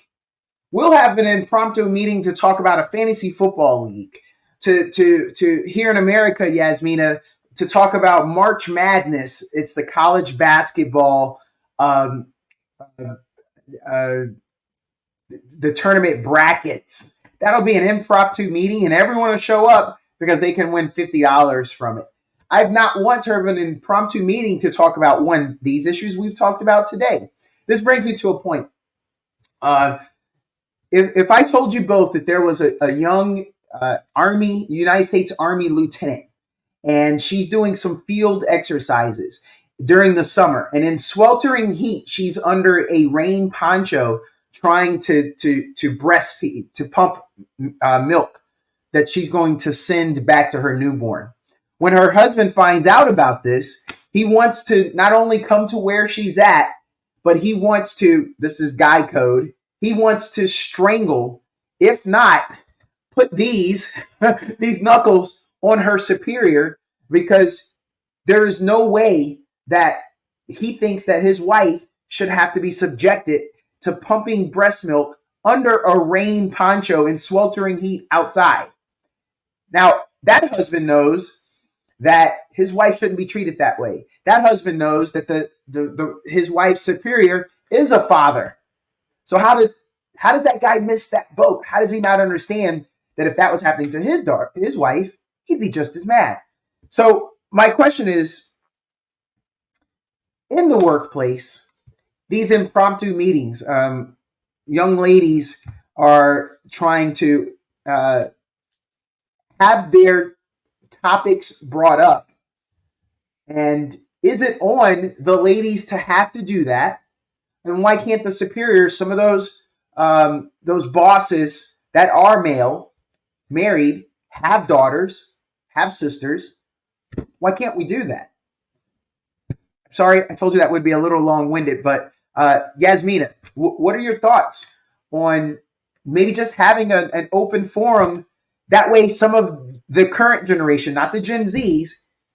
We'll have an impromptu meeting to talk about a fantasy football league, to here in America, Yasmina, to talk about March Madness. It's the college basketball, the tournament brackets. That'll be an impromptu meeting, and everyone will show up because they can win $50 from it. I've not once heard of an impromptu meeting to talk about these issues we've talked about today. This brings me to a point. If I told you both that there was a young United States Army lieutenant, and she's doing some field exercises during the summer, and in sweltering heat, she's under a rain poncho trying to breastfeed, to pump milk that she's going to send back to her newborn. When her husband finds out about this, he wants to not only come to where she's at, but he wants to, this is guy code, he wants to strangle, if not put these knuckles on her superior, because there is no way that he thinks that his wife should have to be subjected to pumping breast milk under a rain poncho in sweltering heat outside. Now, that husband knows that his wife shouldn't be treated that way. That husband knows that his wife's superior is a father. So how does that guy miss that boat? How does he not understand that if that was happening to his wife, he'd be just as mad? So my question is, in the workplace, these impromptu meetings, young ladies are trying to have their topics brought up. And is it on the ladies to have to do that? And why can't the superiors, some of those bosses that are male, married, have daughters, have sisters, why can't we do that? Sorry, I told you that would be a little long-winded, but Yasmina, what are your thoughts on maybe just having an open forum? That way some of the current generation, not the Gen Zs,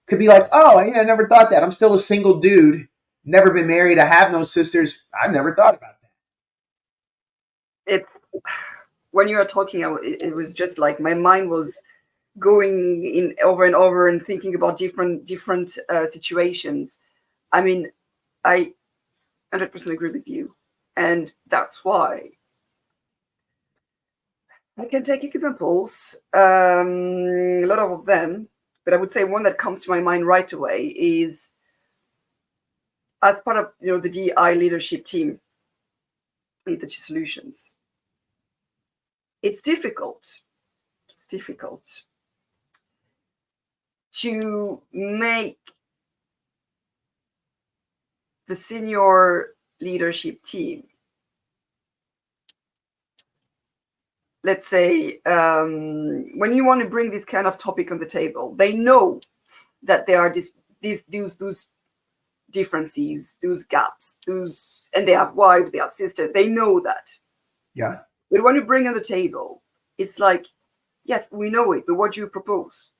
could be like, oh, I never thought that. I'm still a single dude, never been married, I have no sisters. I've never thought about that. When you were talking, it was just like my mind was going in over and over and thinking about different situations. I mean, I 100% agree with you. And that's why I can take examples, a lot of them, but I would say one that comes to my mind right away is as part of the DI leadership team, Leadership Solutions. It's difficult. It's difficult to make the senior leadership team, let's say, when you want to bring this kind of topic on the table, they know that there are those differences, those gaps, and they have wives, they have sisters, they know that. Yeah. But when you bring on the table, it's like, yes, we know it, but what do you propose?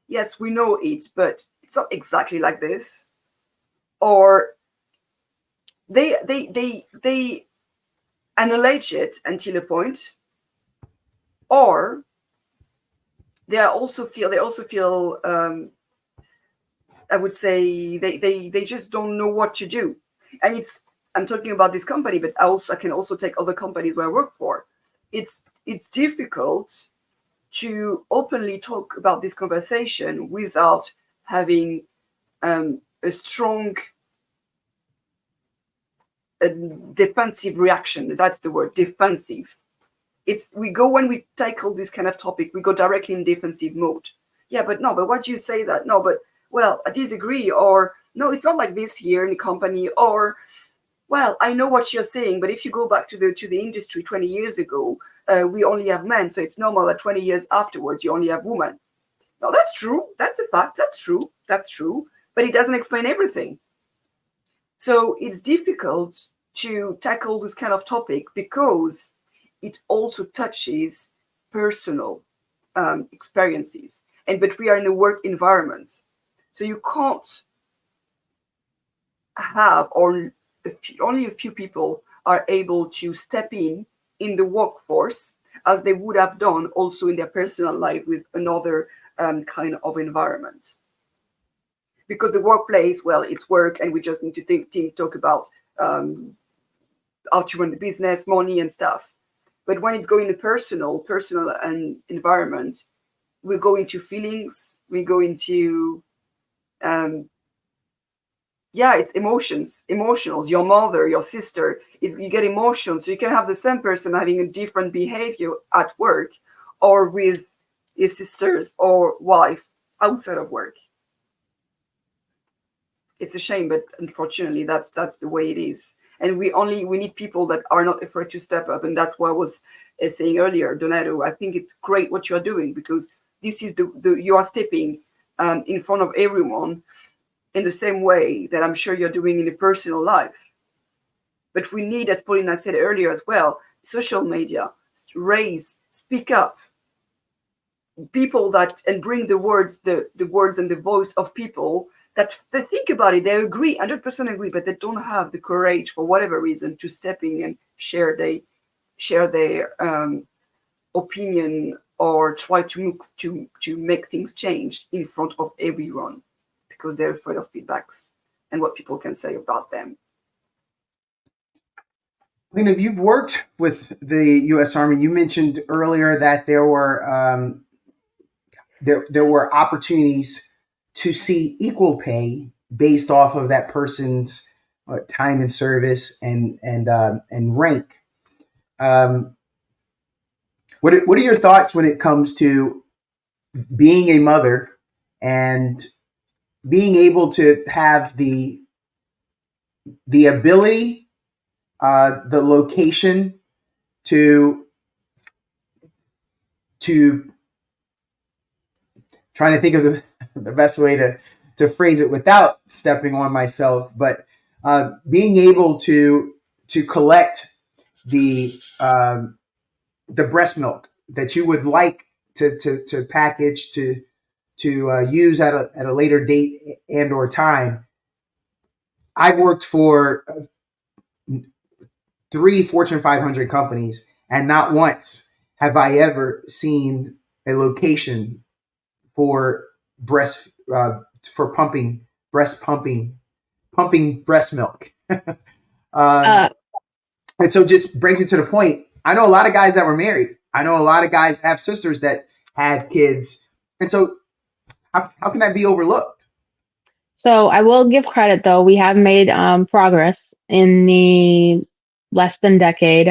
Yes, we know it, but it's not exactly like this. Or they analyze it until a point, or they also feel I would say they just don't know what to do. And I'm talking about this company, but I can also take other companies where I work for. It's difficult to openly talk about this conversation without having a strong defensive reaction. That's the word, defensive. When we tackle this kind of topic, we go directly in defensive mode. Yeah, but why do you say that? No, but well, I disagree, or no, it's not like this here in the company, or well, I know what you're saying, but if you go back to the industry 20 years ago, we only have men, so it's normal that 20 years afterwards you only have women. No, that's true. That's a fact. That's true. But it doesn't explain everything. So it's difficult to tackle this kind of topic because it also touches personal experiences. But we are in a work environment. So you can't have, or only a few people are able to step in the workforce as they would have done also in their personal life with another kind of environment. Because the workplace, well, it's work, and we just need to talk about how to run the business, money and stuff. But when it's going to personal environment, we go into feelings, we go into it's emotionals. Your mother, your sister, you get emotions. So you can have the same person having a different behavior at work or with his sisters or wife outside of work. It's a shame, but unfortunately that's the way it is. And we need people that are not afraid to step up. And that's what I was saying earlier, Donato. I think it's great what you're doing, because this is you are stepping in front of everyone in the same way that I'm sure you're doing in a personal life. But we need, as Polina said earlier as well, social media, speak up. People and bring the words and the voice of people that they think about it, they agree, 100% agree, but they don't have the courage for whatever reason to step in and share their opinion or try to make things change in front of everyone, because they're afraid of feedbacks and what people can say about them. Lena, you've worked with the U.S. Army. You mentioned earlier that there were opportunities to see equal pay based off of that person's time in service and rank. What are your thoughts when it comes to being a mother and being able to have the ability, the location to trying to think of the best way to phrase it without stepping on myself, but being able to collect the breast milk that you would like to package to use at a later date and or time. I've worked for 3 Fortune 500 companies, and not once have I ever seen a location for pumping breast milk. And so just brings me to the point. I know a lot of guys that were married I know a lot of guys have sisters that had kids. And so how can that be overlooked? So I will give credit though. We have made progress in the less than decade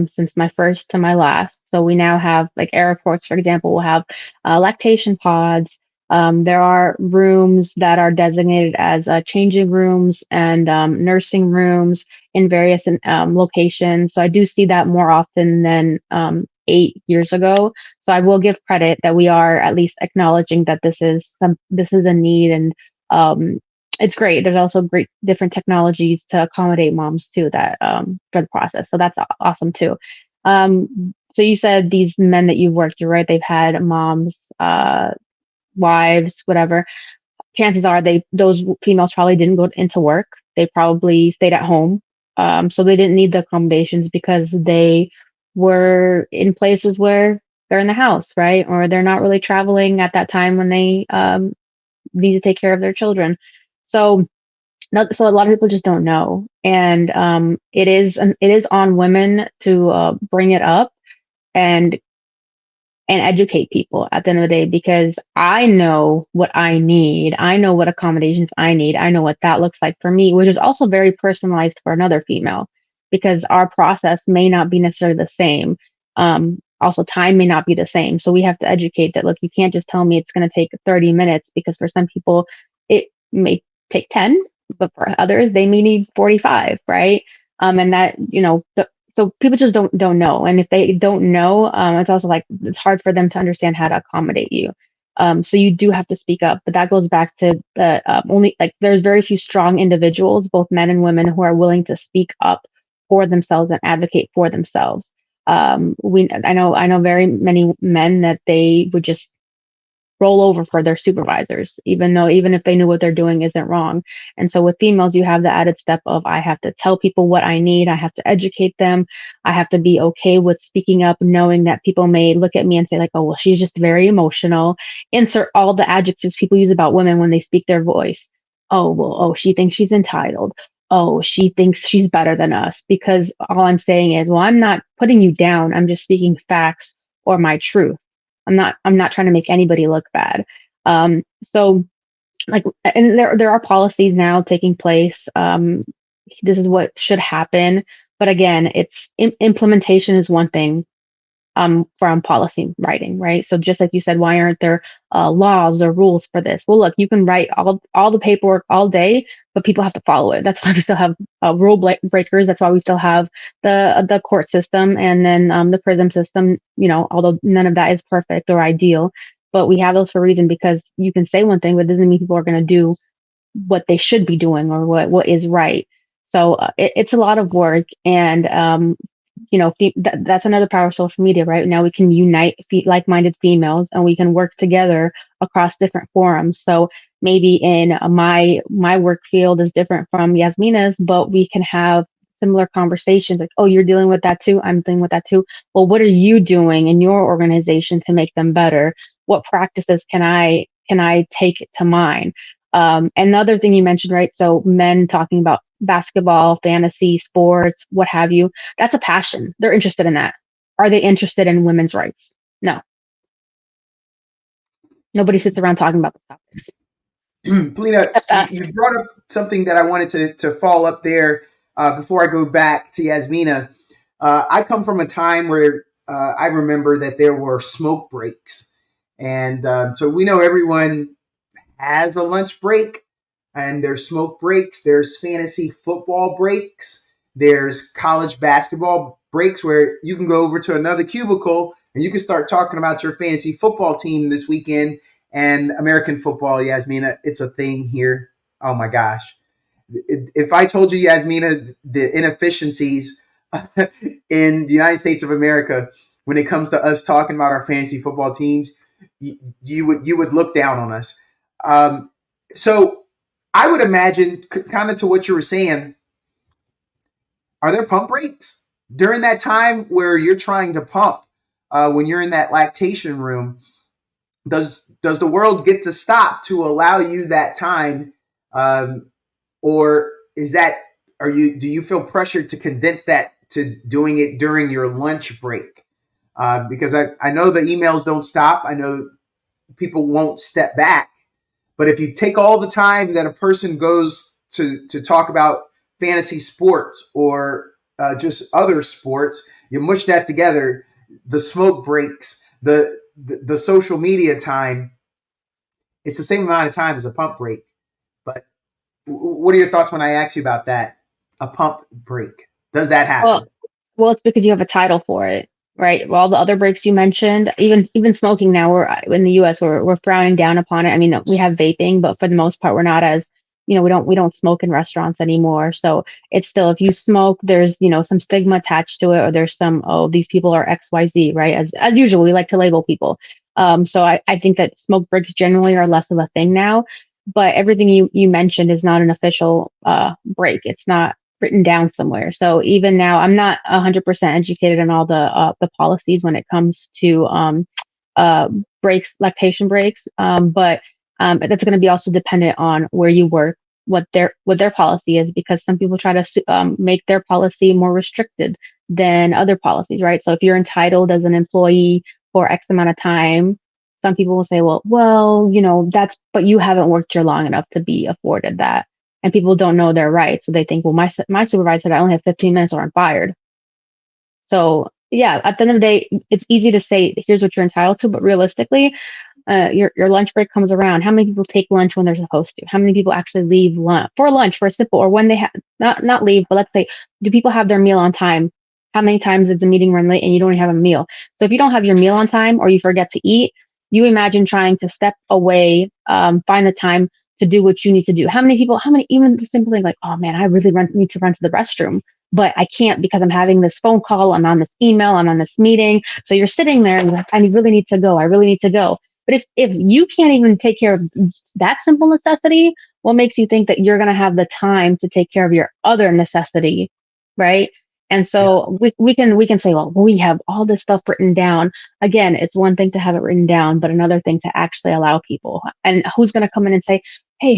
since my first to my last. So we now have like airports, for example, will have lactation pods. There are rooms that are designated as changing rooms and nursing rooms in various locations. So I do see that more often than 8 years ago. So I will give credit that we are at least acknowledging that this is a need, and um, it's great. There's also great different technologies to accommodate moms too that for the process. So that's awesome too. So you said these men that you've worked, you're right, they've had moms, wives, whatever. Chances are those females probably didn't go into work. They probably stayed at home. So they didn't need the accommodations because they were in places where they're in the house, right? Or they're not really traveling at that time when they need to take care of their children. So so a lot of people just don't know, and it is on women to bring it up and educate people at the end of the day, because I know what I need. I know what accommodations I need. I know what that looks like for me, which is also very personalized for another female, because our process may not be necessarily the same. Also, time may not be the same. So we have to educate that, look, you can't just tell me it's going to take 30 minutes, because for some people, it may take 10, but for others, they may need 45, right? And that, so people just don't know, and if they don't know, it's also like it's hard for them to understand how to accommodate you. So you do have to speak up, but that goes back to the only, like, there's very few strong individuals, both men and women, who are willing to speak up for themselves and advocate for themselves. I know very many men that they would just roll over for their supervisors, even if they knew what they're doing isn't wrong. And so with females, you have the added step of, I have to tell people what I need. I have to educate them. I have to be okay with speaking up, knowing that people may look at me and say like, oh, well, she's just very emotional. Insert all the adjectives people use about women when they speak their voice. Oh, well, oh, she thinks she's entitled. Oh, she thinks she's better than us, because all I'm saying is, well, I'm not putting you down. I'm just speaking facts or my truth. I'm not trying to make anybody look bad. So like, and there are policies now taking place. This is what should happen. But again, implementation is one thing, from policy writing, right? So just like you said, why aren't there laws or rules for this? Well, look, you can write all the paperwork all day, but people have to follow it. That's why we still have breakers. That's why we still have the court system, and then the prison system. Although none of that is perfect or ideal, but we have those for a reason, because you can say one thing, but it doesn't mean people are going to do what they should be doing or what is right. So it's a lot of work, and that's another power of social media. Right now, we can unite like-minded females, and we can work together across different forums. So maybe in my work field is different from Yasmina's, but we can have similar conversations. Like, oh, you're dealing with that too. I'm dealing with that too. Well, what are you doing in your organization to make them better? What practices can I take to mine? And another thing you mentioned, right? So men talking about basketball, fantasy, sports, what have you. That's a passion. They're interested in that. Are they interested in women's rights? No. Nobody sits around talking about the topics. Polina, you brought up something that I wanted to follow up there before I go back to Yasmina. I come from a time where I remember that there were smoke breaks. And so we know everyone has a lunch break, and there's smoke breaks, there's fantasy football breaks, there's college basketball breaks where you can go over to another cubicle and you can start talking about your fantasy football team this weekend. And American football, Yasmina, it's a thing here. Oh my gosh. If I told you, Yasmina, the inefficiencies in the United States of America when it comes to us talking about our fantasy football teams, you would look down on us. So I would imagine, kind of to what you were saying, are there pump breaks during that time where you're trying to pump when you're in that lactation room? Does the world get to stop to allow you that time, or do you feel pressured to condense that to doing it during your lunch break? because I know the emails don't stop. I know people won't step back. But if you take all the time that a person goes to talk about fantasy sports or just other sports, you mush that together, the smoke breaks, the social media time, it's the same amount of time as a pump break. But what are your thoughts when I ask you about that? A pump break. Does that happen? Well, it's because you have a title for it, right? Well, all the other breaks you mentioned, even smoking now, we're in the U.S. We're frowning down upon it. I mean, we have vaping, but for the most part, we're not as we don't smoke in restaurants anymore. So it's still, if you smoke, there's some stigma attached to it, or there's some, oh, these people are XYZ, right? As usual, we like to label people. So I think that smoke breaks generally are less of a thing now. But everything you mentioned is not an official break. It's not written down somewhere. So even now, I'm not 100% educated on all the policies when it comes to breaks, lactation breaks. But that's going to be also dependent on where you work, what their policy is, because some people try to make their policy more restricted than other policies, right? So if you're entitled as an employee for X amount of time, some people will say, well, but you haven't worked here long enough to be afforded that. And people don't know their rights. So they think, well, my supervisor said I only have 15 minutes or I'm fired. So yeah, at the end of the day, it's easy to say, here's what you're entitled to, but realistically, your lunch break comes around. How many people take lunch when they're supposed to? How many people actually leave lunch for a simple, or when they have not leave, but let's say, do people have their meal on time? How many times does the meeting run late and you don't even have a meal? So if you don't have your meal on time or you forget to eat, you imagine trying to step away, find the time to do what you need to do. How many, even the simple thing like, oh man, I really need to run to the restroom, but I can't because I'm having this phone call, I'm on this email, I'm on this meeting. So you're sitting there and you're like, I really need to go. I really need to go. But if you can't even take care of that simple necessity, what makes you think that you're going to have the time to take care of your other necessity, right? And so we can say, well, we have all this stuff written down. Again, it's one thing to have it written down, but another thing to actually allow people. And who's going to come in and say, hey,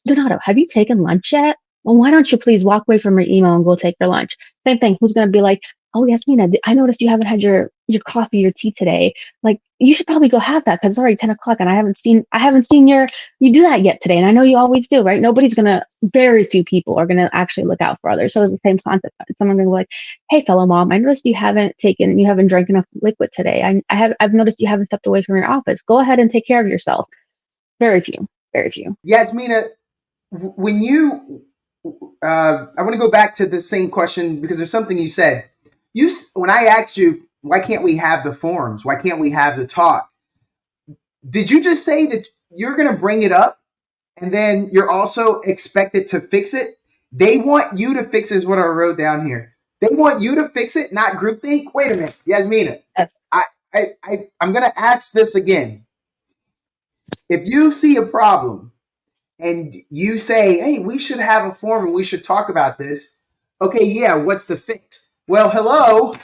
Donato, have you taken lunch yet? Well, why don't you please walk away from your email and go take your lunch? Same thing. Who's going to be like, oh, Yasmina, I noticed you haven't had your coffee, your tea today. Like, you should probably go have that because it's already 10 o'clock and I haven't seen you do that yet today. And I know you always do, right? Very few people are going to actually look out for others. So it's the same concept. Someone going to be like, hey, fellow mom, I noticed you haven't drank enough liquid today. I've noticed you haven't stepped away from your office. Go ahead and take care of yourself. Very few. Yasmina, when you, I want to go back to the same question because there's something you said. When I asked you, why can't we have the forums? Why can't we have the talk? Did you just say that you're going to bring it up and then you're also expected to fix it? They want you to fix it is what I wrote down here. They want you to fix it, not groupthink. Wait a minute, Yasmina. I'm going to ask this again. If you see a problem and you say, hey, we should have a forum and we should talk about this. Okay, yeah, what's the fix? Well, hello.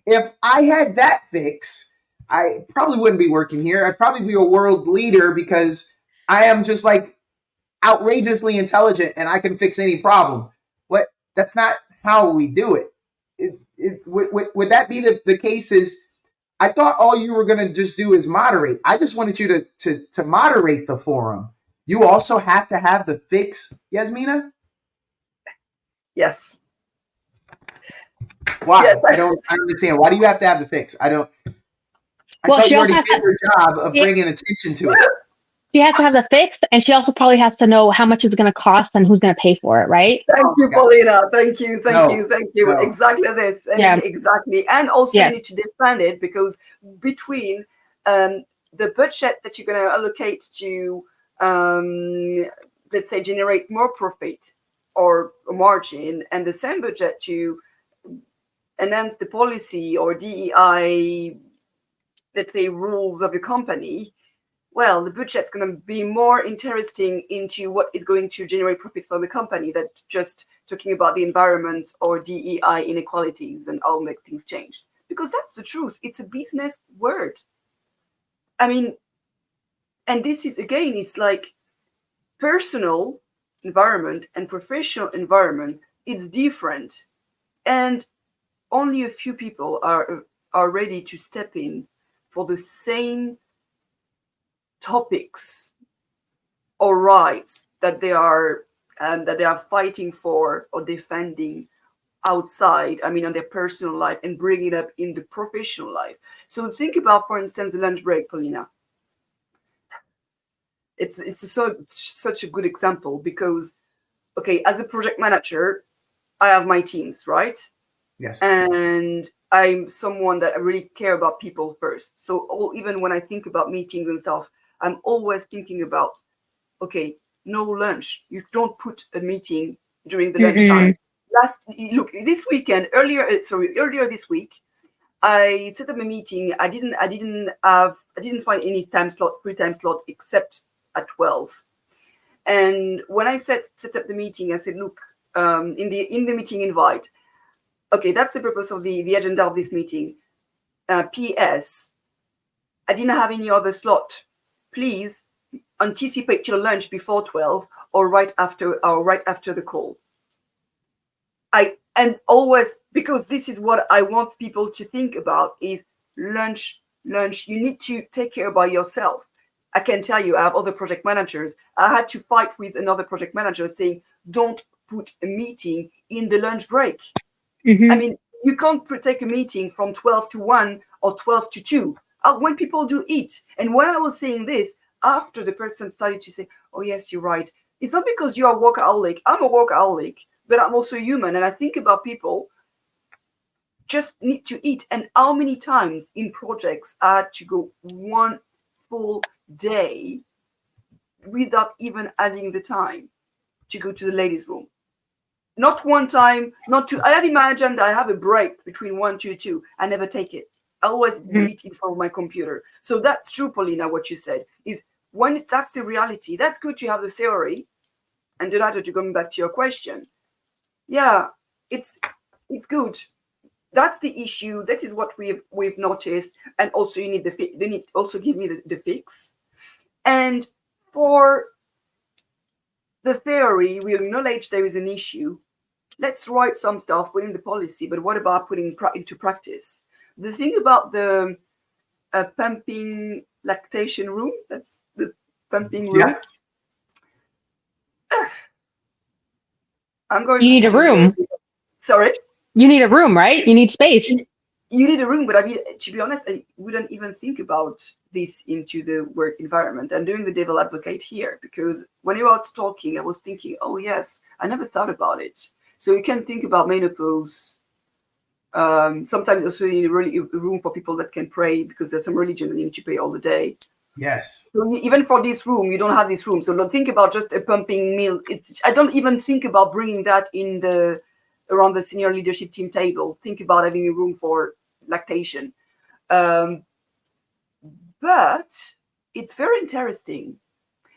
If I had that fix, I probably wouldn't be working here. I'd probably be a world leader because I am just like outrageously intelligent and I can fix any problem. But that's not how we do it. Would that be the case? I thought all you were going to just do is moderate. I just wanted you to moderate the forum. You also have to have the fix, Yasmina? Yes. Why? Yes. I don't understand. Why do you have to have the fix? I Well, thought you already did your job of bringing attention to it. She has to have the fix, and she also probably has to know how much it's going to cost and who's going to pay for it, right? Thank you, Polina. Thank you. No. Exactly this. And Yeah. Exactly. And also you need to defend it because between the budget that you're going to allocate to, let's say, generate more profit or margin, and the same budget to enhance the policy or DEI, let's say, rules of the company, well, the budget's going to be more interesting into what is going to generate profit for the company than just talking about the environment or DEI inequalities and how make things change. Because that's the truth. It's a business word. I mean, and this is, again, it's like personal environment and professional environment. It's different. And only a few people are are ready to step in for the same topics or rights that they are fighting for or defending outside, I mean, on their personal life, and bring it up in the professional life. So think about, for instance, the lunch break, Polina. It's such a good example because, okay, as a project manager, I have my teams, right? Yes. And I'm someone that I really care about people first. So even when I think about meetings and stuff, I'm always thinking about, okay, no lunch. You don't put a meeting during the lunchtime. Earlier this week, I set up a meeting. I didn't find any free time slot except at 12. And when I set up the meeting, I said, look, in the meeting invite, okay, that's the purpose of the agenda of this meeting. P.S. I didn't have any other slot. Please anticipate your lunch before 12 or right after the call. And always, because this is what I want people to think about, is lunch. You need to take care by yourself. I can tell you, I have other project managers. I had to fight with another project manager saying, don't put a meeting in the lunch break. I mean, you can't take a meeting from 12 to 1 or 12 to 2 when people do eat. And when I was saying this, after the person started to say, oh, yes, you're right. It's not because you are a workaholic. I'm a workaholic, but I'm also human. And I think about people just need to eat. And how many times in projects I had to go one full day without even adding the time to go to the ladies' room. Not one time, not two. I have in my agenda, I have a break between 1 to 2. I never take it. I always eat in front of my computer. So that's true, Polina, what you said, is that's the reality. That's good to have the theory. And Donato, to going back to your question, yeah, it's good. That's the issue. That is what we've noticed. And also, you need they need also give me the fix. And for the theory, we acknowledge there is an issue. Let's write some stuff within the policy, but what about putting into practice? The thing about the pumping lactation room, that's the pumping room. Yeah. I'm going You need a room. Sorry? You need a room, right? You need space. You need a room, but I mean, to be honest, I wouldn't even think about this into the work environment. I'm doing the devil advocate here because when you were talking, I was thinking, oh yes, I never thought about it. So you can think about menopause. Sometimes also you need a room for people that can pray because there's some religion that need to pray all the day. Yes. So even for this room, you don't have this room. So don't think about just a pumping meal. I don't even think about bringing that in around the senior leadership team table. Think about having a room for lactation. But it's very interesting.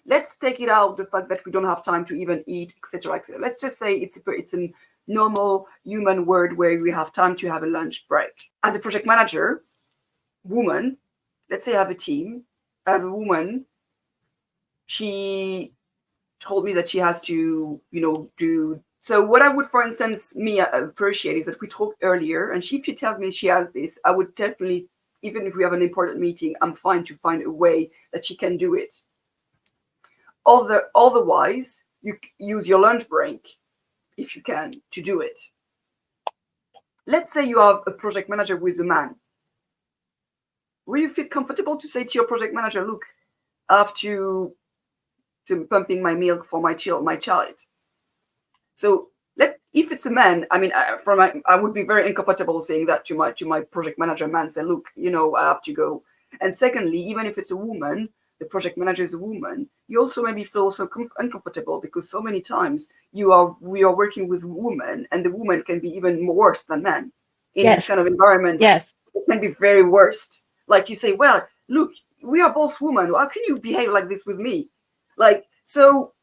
Let's take it out the fact that we don't have time to even eat, etc., etc. Let's just say it's a normal human world where we have time to have a lunch break. As a project manager, woman, let's say I have a team, I have a woman, she told me that she has to, do. So what I would, for instance, appreciate is that we talked earlier, and if she tells me she has this, I would definitely, even if we have an important meeting, I'm fine to find a way that she can do it. Otherwise, you use your lunch break, if you can, to do it. Let's say you have a project manager with a man. Will you feel comfortable to say to your project manager, look, I have to pumping my milk for my child? So if it's a man, I mean, I would be very uncomfortable saying that to my project manager man, say, look, I have to go. And secondly, even if it's a woman, the project manager is a woman, you also maybe feel so uncomfortable because so many times we are working with women, and the woman can be even worse than men in this kind of environment. Yes. It can be very worst. Like you say, well, look, we are both women. How can you behave like this with me? So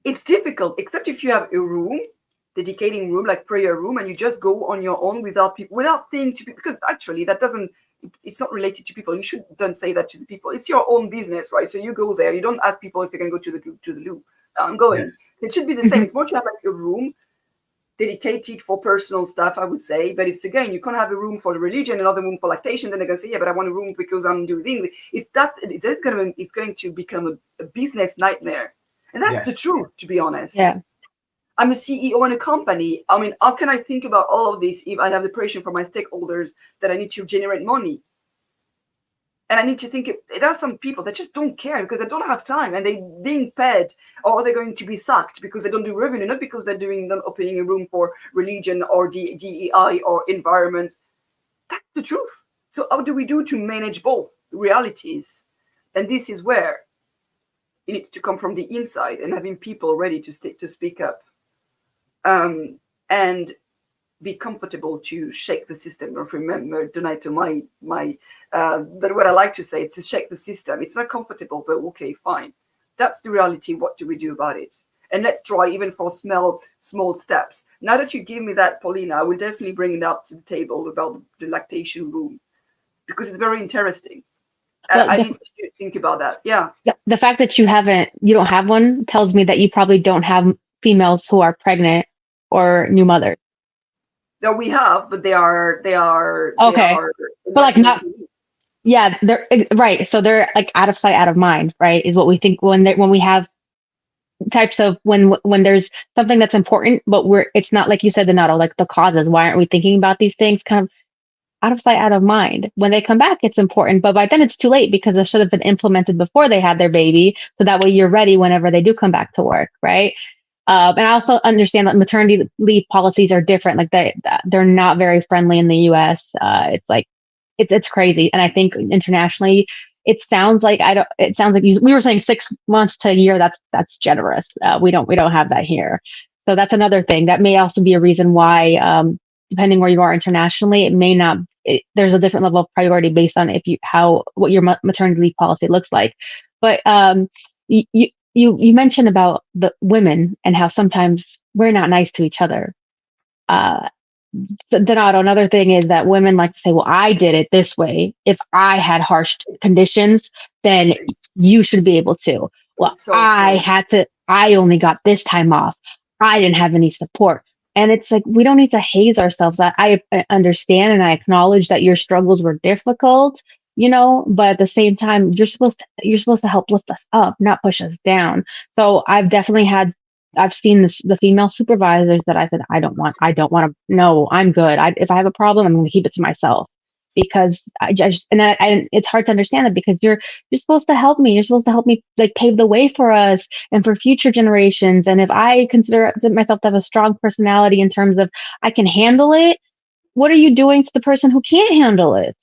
it's difficult, except if you have a room, dedicating room, like prayer room, and you just go on your own without saying to people, because actually it's not related to people. You shouldn't say that to the people. It's your own business, right? So you go there. You don't ask people if you can go to the loo. I'm going. Yes. It should be the same. It's more to have like a room dedicated for personal stuff, I would say. But it's, again, you can't have a room for the religion, another room for lactation. Then they're going to say, yeah, but I want a room because I'm doing things. It's going to become a business nightmare. And that's the truth, to be honest. Yeah. I'm a CEO in a company. I mean, how can I think about all of this if I have the pressure from my stakeholders that I need to generate money? And I need to think, there are some people that just don't care because they don't have time, and they're being paid, or they're going to be sacked because they don't do revenue, not because they're not opening a room for religion or DEI or environment. That's the truth. So how do we do to manage both realities? And this is where it needs to come from the inside, and having people ready to speak up, and be comfortable to shake the system. Or remember, Donato, but what I like to say, it's to shake the system. It's not comfortable, but okay, fine. That's the reality. What do we do about it? And let's try even for small steps. Now that you give me that, Polina, I will definitely bring it up to the table about the lactation room, because it's very interesting. I need to think about that. Yeah. The fact that you don't have one tells me that you probably don't have females who are pregnant or new mothers. No, we have, but they are okay. But like not. Yeah, they're right. So they're like out of sight, out of mind, right? Is what we think when we have types of when there's something that's important, but it's not like you said, Donato, like the causes. Why aren't we thinking about these things? Kind of out of sight, out of mind. When they come back, it's important, but by then it's too late because it should have been implemented before they had their baby, so that way you're ready whenever they do come back to work, right? And I also understand that maternity leave policies are different. Like they're not very friendly in the U.S. It's like it's crazy, and I think internationally, it sounds like we were saying 6 months to a year. That's generous. We don't have that here, so that's another thing that may also be a reason why, depending where you are internationally, it may not. There's a different level of priority based on what your maternity leave policy looks like, but You mentioned about the women and how sometimes we're not nice to each other. Donato, another thing is that women like to say, well, I did it this way. If I had harsh conditions, then you should be able to. Well, I only got this time off. I didn't have any support. And it's like, we don't need to haze ourselves. I understand and I acknowledge that your struggles were difficult, but at the same time, you're supposed to help lift us up, not push us down. So I've seen the female supervisors that I said, I don't want to, no, I'm good. If I have a problem, I'm going to keep it to myself, because it's hard to understand that, because you're supposed to help me. You're supposed to help me, like, pave the way for us and for future generations. And if I consider myself to have a strong personality in terms of I can handle it, what are you doing to the person who can't handle it?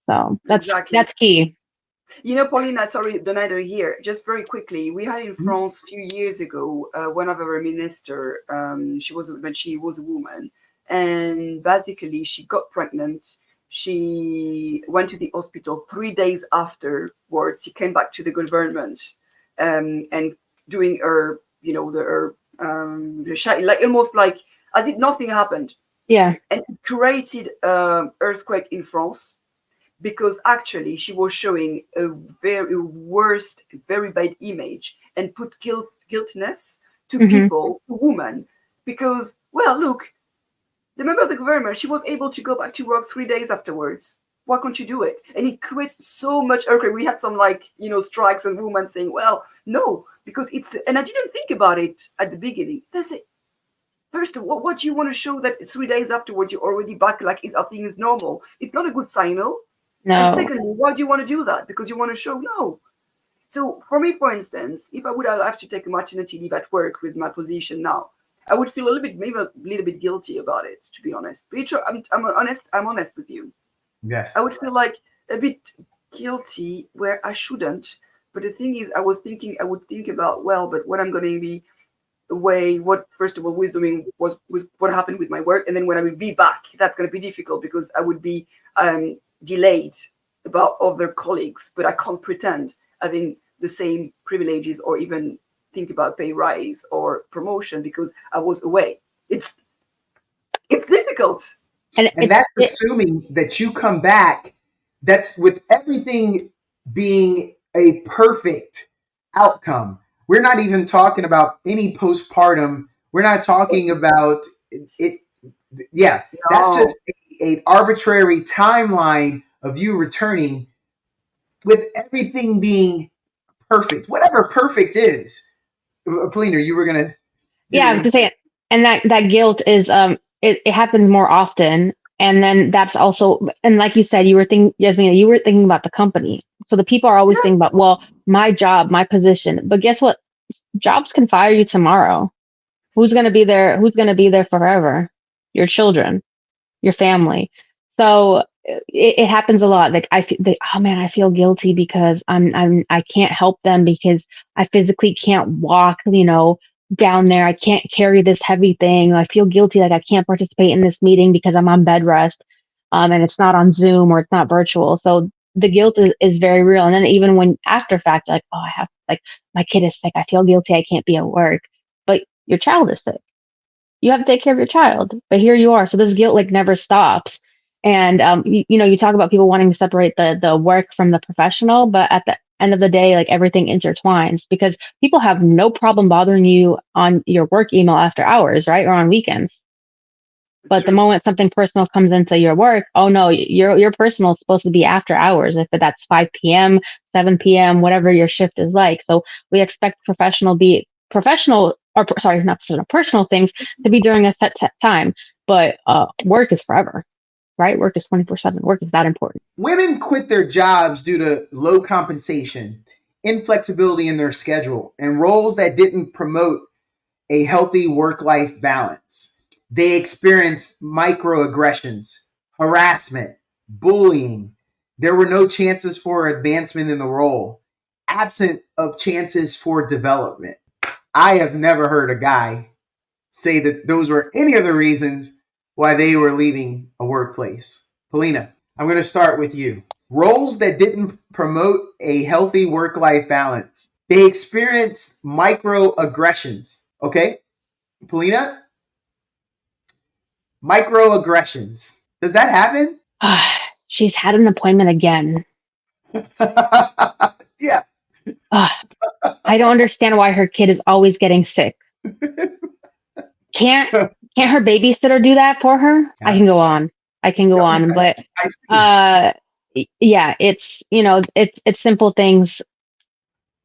So that's key. Paulina, sorry, Donato here. Just very quickly, we had in France a few years ago, one of our minister, she was a woman, and basically she got pregnant. She went to the hospital 3 days afterwards. She came back to the government, and doing her, like almost like as if nothing happened. Yeah, and it created earthquake in France, because actually she was showing a very worst, very bad image, and put guiltiness to people, to women, because, well, look, the member of the government, she was able to go back to work 3 days afterwards. Why can't you do it? And it creates so much earthquake. We had some strikes and women saying, well, no, because and I didn't think about it at the beginning. They say, first of all, what do you want to show that 3 days afterwards you're already back, like everything is normal? It's not a good signal. No. And secondly, why do you want to do that? Because you want to show no. So for me, for instance, if I would have to take a maternity leave at work with my position now, I would feel maybe a little bit guilty about it, to be honest. But I'm honest with you. Yes. I would feel like a bit guilty where I shouldn't. But the thing is, I would think about, well, but when I'm going to be away, what first of all wisdom was what happened with my work, and then when I will be back, that's going to be difficult because I would be delayed about other colleagues, but I can't pretend having the same privileges or even think about pay rise or promotion because I was away. It's difficult. And that's assuming that you come back, that's with everything being a perfect outcome. We're not even talking about any postpartum We're not talking about it. Yeah, that's No. just an arbitrary timeline of you returning with everything being perfect, whatever perfect is. Polina, you Yeah, were I was gonna gonna say. say, and that guilt is it happens more often, and then that's also, and like you said, you were thinking, Yasmina, you were thinking about the company. So the people are always Yes. thinking about, well, my job, my position. But guess what? Jobs can fire you tomorrow. Who's gonna be there? Who's gonna be there forever? Your children, your family. So it happens a lot. Like oh man, I feel guilty because I can't help them because I physically can't walk, down there. I can't carry this heavy thing. I feel guilty like I can't participate in this meeting because I'm on bed rest, and it's not on Zoom or it's not virtual. So the guilt is very real. And then even when after fact, like, oh, I have like my kid is sick. I feel guilty. I can't be at work, but your child is sick. You have to take care of your child, but here you are. So this guilt like never stops. And you talk about people wanting to separate the work from the professional, but at the end of the day, like everything intertwines because people have no problem bothering you on your work email after hours, right, or on weekends. It's But the true. moment something personal comes into your work, oh no, your personal is supposed to be after hours. If that's 5 p.m., 7 p.m., whatever your shift is like. So we expect professional, or sorry, not professional, personal things to be during a set time. But work is forever, right? Work is 24/7. Work is that important. Women quit their jobs due to low compensation, inflexibility in their schedule, and roles that didn't promote a healthy work life balance. They experienced microaggressions, harassment, bullying. There were no chances for advancement in the role, absent of chances for development. I have never heard a guy say that those were any of the reasons why they were leaving a workplace. Polina, I'm going to start with you. Roles that didn't promote a healthy work life balance. They experienced microaggressions. Okay? Polina, microaggressions. Does that happen? She's had an appointment again. Yeah. I don't understand why her kid is always getting sick. Can't can't her babysitter do that for her? I can go on. I can go on, but I see. uh yeah, it's simple things.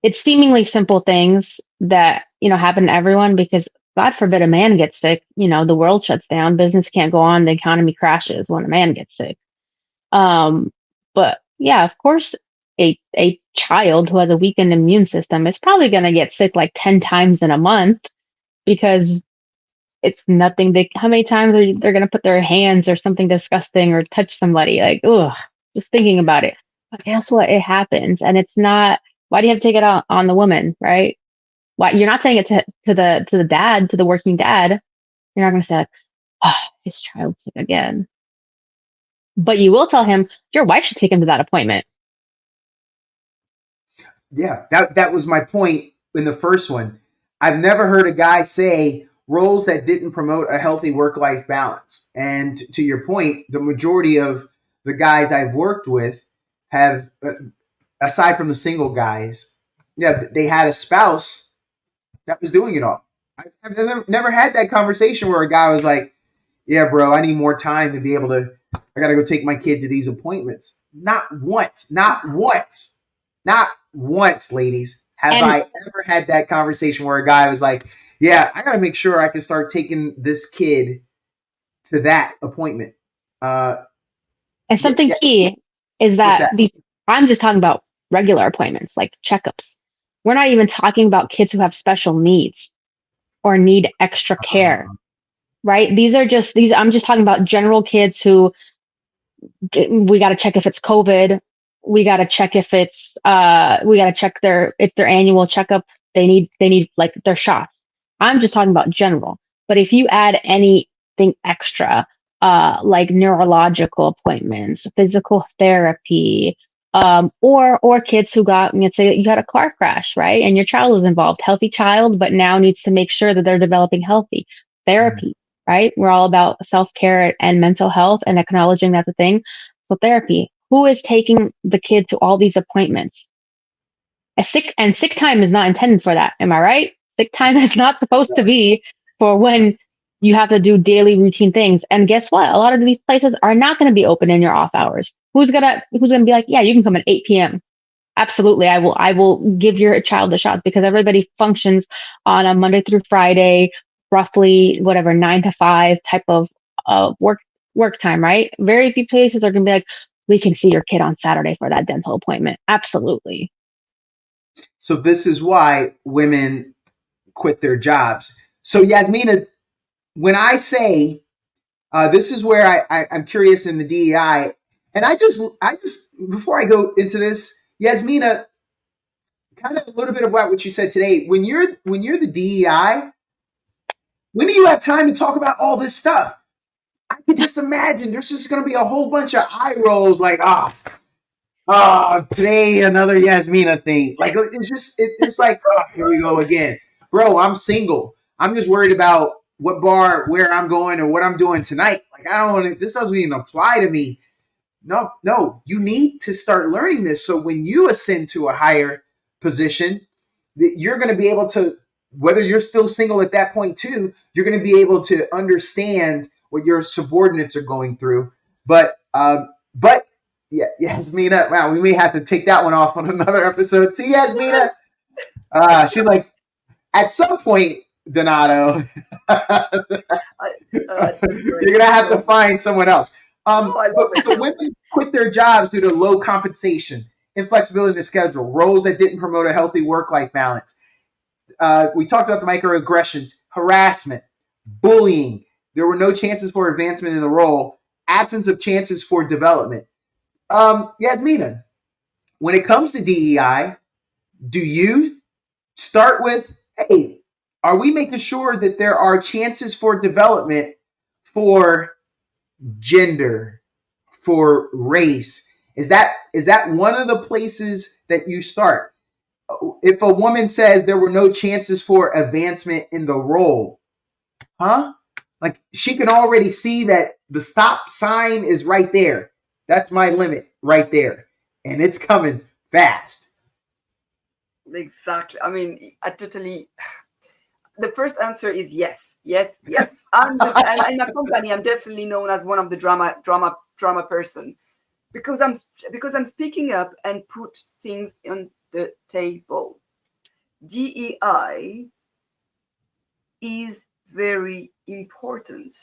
It's seemingly simple things that, happen to everyone because God forbid a man gets sick, the world shuts down, business can't go on, the economy crashes when a man gets sick. Um but yeah, of course a child who has a weakened immune system is probably going to get sick like 10 times in a month because it's nothing. How many times they're gonna put their hands or something disgusting or touch somebody? Like, ugh, just thinking about it. But guess what? It happens, and it's not. Why do you have to take it out on the woman, right? Why you're not saying it to the dad, to the working dad? You're not gonna say like, oh, his child's sick again. But you will tell him your wife should take him to that appointment. Yeah, that was my point in the first one. I've never heard a guy say roles that didn't promote a healthy work life balance. And to your point, the majority of the guys I've worked with have, aside from the single guys, yeah, they had a spouse that was doing it all. I've never had that conversation where a guy was like, "Yeah, bro, I need more time to be able to. I got to go take my kid to these appointments." Not once, not once, not once, ladies, have And I ever had that conversation where a guy was like, "Yeah, I got to make sure I can start taking this kid to that appointment." Uh, and yeah, something yeah, key is what's that that? I'm just talking about regular appointments, like checkups. We're not even talking about kids who have special needs or need extra care, right? I'm just talking about general kids who we got to check if it's COVID. We got to check if we got to check their annual checkup. They need like their shots. I'm just talking about general. But if you add anything extra, like neurological appointments, physical therapy, or kids who let's say you had a car crash, right? And your child was involved, healthy child, but now needs to make sure that they're developing healthy therapy, right? We're all about self care and mental health and acknowledging that's a thing. So therapy. Who is taking the kid to all these appointments? Sick time is not intended for that. Am I right? Sick time is not supposed to be for when you have to do daily routine things. And guess what? A lot of these places are not going to be open in your off hours. Who's gonna be like, yeah, you can come at 8 p.m. Absolutely. I will give your child a shot, because everybody functions on a Monday through Friday, roughly whatever, 9 to 5 type of work time, right? Very few places are gonna be like, we can see your kid on Saturday for that dental appointment. Absolutely. So this is why women quit their jobs. So Yasmina, when I say this is where I'm curious in the DEI, and I just before I go into this, Yasmina, kind of a little bit about what you said today. When you're the DEI, when do you have time to talk about all this stuff? I could just imagine there's just going to be a whole bunch of eye rolls, like today another Yasmina thing. Like it's like, here we go again, bro. I'm single. I'm just worried about what bar, where I'm going, or what I'm doing tonight. Like I don't want to. This doesn't even apply to me. No. You need to start learning this. So when you ascend to a higher position, you're going to be able to, whether you're still single at that point too, you're going to be able to understand what your subordinates are going through. But yeah, Yasmina, wow, we may have to take that one off on another episode. See, Yasmina, she's like, at some point, Donato, you're gonna have to find someone else. So women quit their jobs due to low compensation, inflexibility in the schedule, roles that didn't promote a healthy work-life balance. We talked about the microaggressions, harassment, bullying. There were no chances for advancement in the role, absence of chances for development. Yasmina, when it comes to DEI, do you start with, hey, are we making sure that there are chances for development for gender, for race? Is that one of the places that you start? If a woman says there were no chances for advancement in the role, huh? Like she can already see that the stop sign is right there. That's my limit right there. And it's coming fast. Exactly. I mean, I totally. The first answer is yes. And in a company, I'm definitely known as one of the drama person, because I'm speaking up and put things on the table. DEI is very important.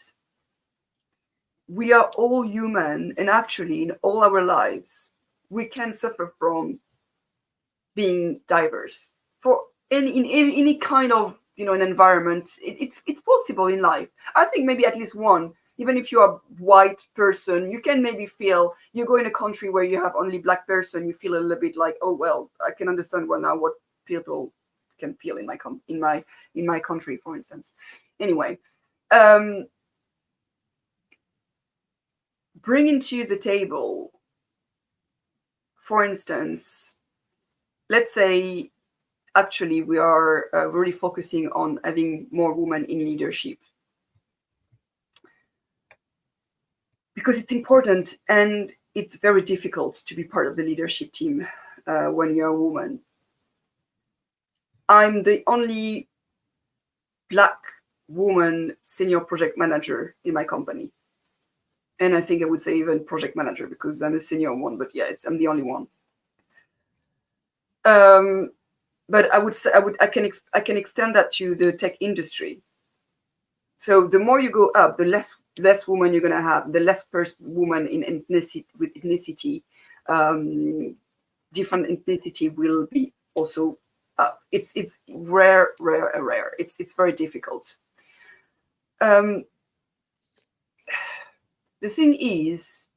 We are all human, and actually, in all our lives, we can suffer from being diverse. For in any kind of an environment, it's possible in life. I think maybe at least one. Even if you're a white person, you can maybe feel, you go in a country where you have only black person, you feel a little bit like, oh well, I can understand what people can feel in my country, for instance. Anyway, bringing to the table, for instance, let's say actually we are really focusing on having more women in leadership, because it's important and it's very difficult to be part of the leadership team when you're a woman. I'm the only Black woman senior project manager in my company. And I think I would say even project manager, because I'm a senior one, but yeah, I'm the only one. But I would say I can extend that to the tech industry. So the more you go up, the less women you're gonna have, the less woman in ethnicity with ethnicity, different ethnicity will be also up. It's rare. It's very difficult. The thing is,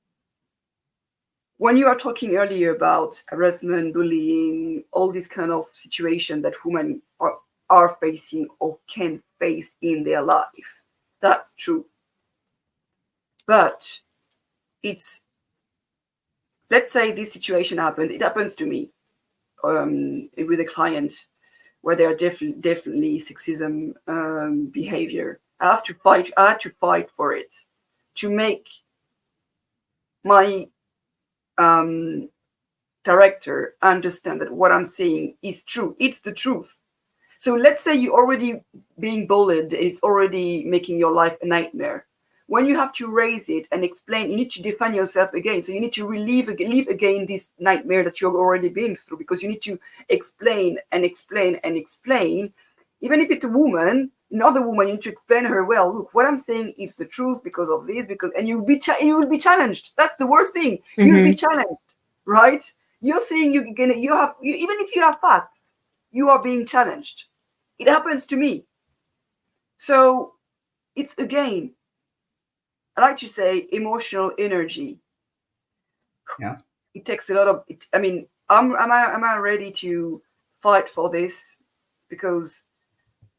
when you are talking earlier about harassment, bullying, all this kind of situation that women are facing or can face in their life, that's true. But let's say this situation happens. It happens to me with a client where there are definitely sexism behavior. I had to fight for it, to make my director understand that what I'm saying is true. It's the truth. So let's say you're already being bullied, it's already making your life a nightmare. When you have to raise it and explain, you need to defend yourself again. So you need to relieve again this nightmare that you've already been through, because you need to explain and explain and explain. Even if it's a woman, another woman, you need to explain her, well, look, what I'm saying is the truth because of this, and you will be challenged. That's the worst thing. You'll be challenged, right? You're saying even if you have facts, you are being challenged. It happens to me. So it's, again, I like to say, emotional energy. Yeah. It takes a lot of it. I mean, am I ready to fight for this? Because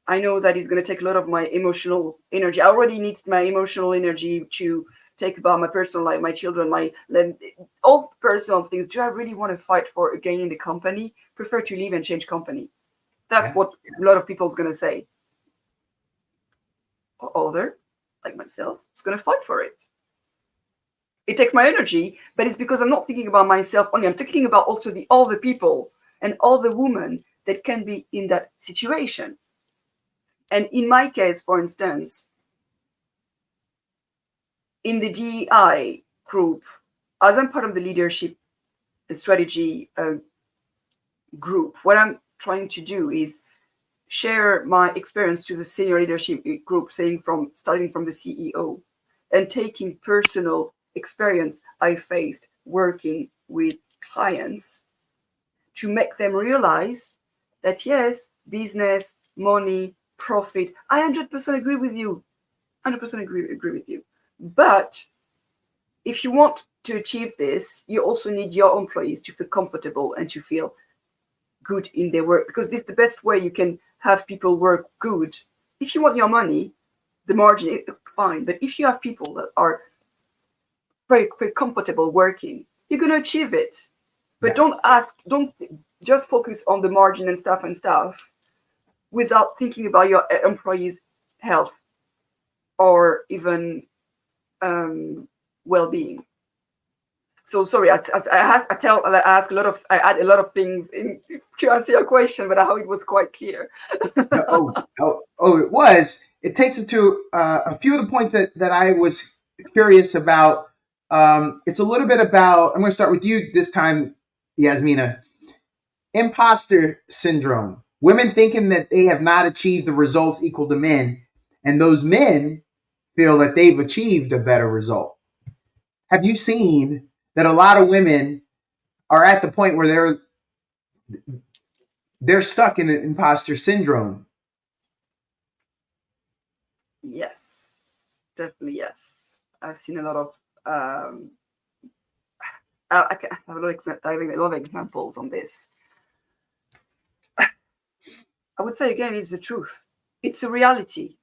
I know that it's going to take a lot of my emotional energy. I already need my emotional energy to take about my personal life, my children, all personal things. Do I really want to fight for again in the company? Prefer to leave and change company. That's what a lot of people is going to say. Or other, like myself, is going to fight for it. It takes my energy, but it's because I'm not thinking about myself only. I'm thinking about also the other people and all the women that can be in that situation. And in my case, for instance, in the DEI group, as I'm part of the leadership and strategy group, what I'm trying to do is share my experience to the senior leadership group, starting from the CEO, and taking personal experience I faced working with clients to make them realize that, yes, business, money, profit, I 100% agree with you. 100% agree with you. But if you want to achieve this, you also need your employees to feel comfortable and to feel good in their work, because this is the best way you can have people work good. If you want your money, the margin, fine. But if you have people that are very, very comfortable working, you're going to achieve it. But don't just focus on the margin and stuff without thinking about your employees' health or even well-being. So sorry, I add a lot of things to answer your question, but I hope it was quite clear. It was. It takes it to a few of the points that I was curious about. It's a little bit about, I'm going to start with you this time, Yasmina. Imposter syndrome. Women thinking that they have not achieved the results equal to men, and those men feel that they've achieved a better result. Have you seen that a lot of women are at the point where they're stuck in an imposter syndrome? Yes, definitely yes. I've seen a lot of I have a lot of examples on this. I would say again, it's the truth. It's a reality.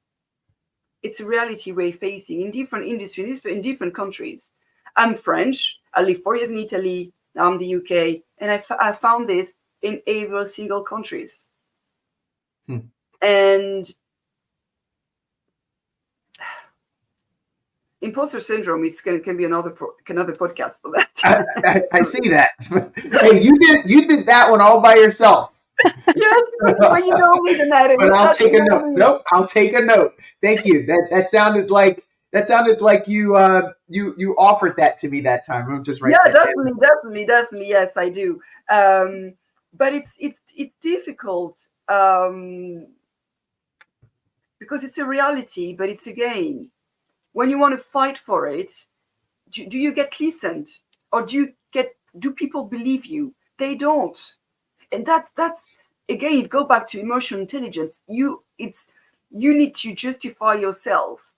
It's a reality we're facing in different industries, in different countries. I'm French. I lived 4 years in Italy. Now I'm the UK, and I found this in every single countries. And imposter syndrome can be another podcast for that. I see that. Hey, you did that one all by yourself. Yes, but you don't need an edit. But I'll take a note. Nope, I'll take a note. Thank you. That sounded like you offered that to me that time. I'm just right. Yeah, definitely. Yes, I do. But it's difficult because it's a reality. But it's, again, when you want to fight for it, do you get listened, or do people believe you? They don't. And that's again, it go back to emotional intelligence. You need to justify yourself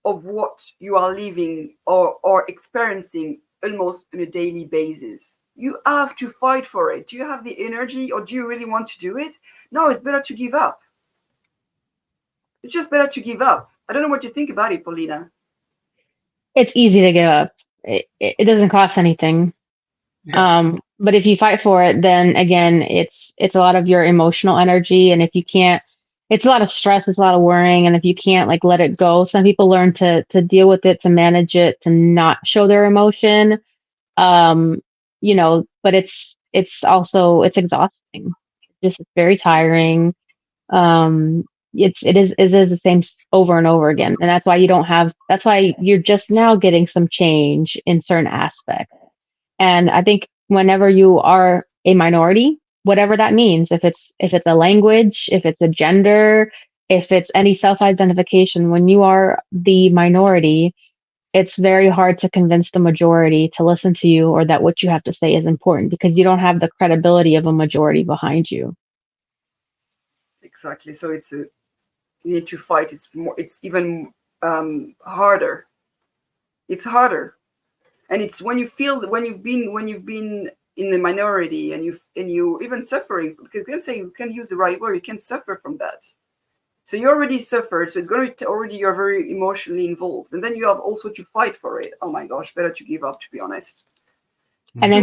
of what you are living or experiencing almost on a daily basis. You have to fight for it. Do you have the energy, or do you really want to do it? No, it's better to give up. It's just better to give up. I don't know what you think about it, Polina. It's easy to give up. It doesn't cost anything. But if you fight for it, then again, it's a lot of your emotional energy. And if you can't, it's a lot of stress, it's a lot of worrying. And if you can't let it go, some people learn to deal with it, to manage it, to not show their emotion. But it's exhausting. It's very tiring. It is the same over and over again, and that's why you're just now getting some change in certain aspects. And I think whenever you are a minority, whatever that means, if it's a language, if it's a gender, if it's any self-identification, when you are the minority, it's very hard to convince the majority to listen to you or that what you have to say is important because you don't have the credibility of a majority behind you. Exactly. So you need to fight. It's even harder. It's harder. And it's when you've been in the minority and you even suffering, because you can use the right word, you can suffer from that. So you already suffered, so it's going to already you're very emotionally involved, and then you have also to fight for it. Oh my gosh, better to give up, to be honest. And then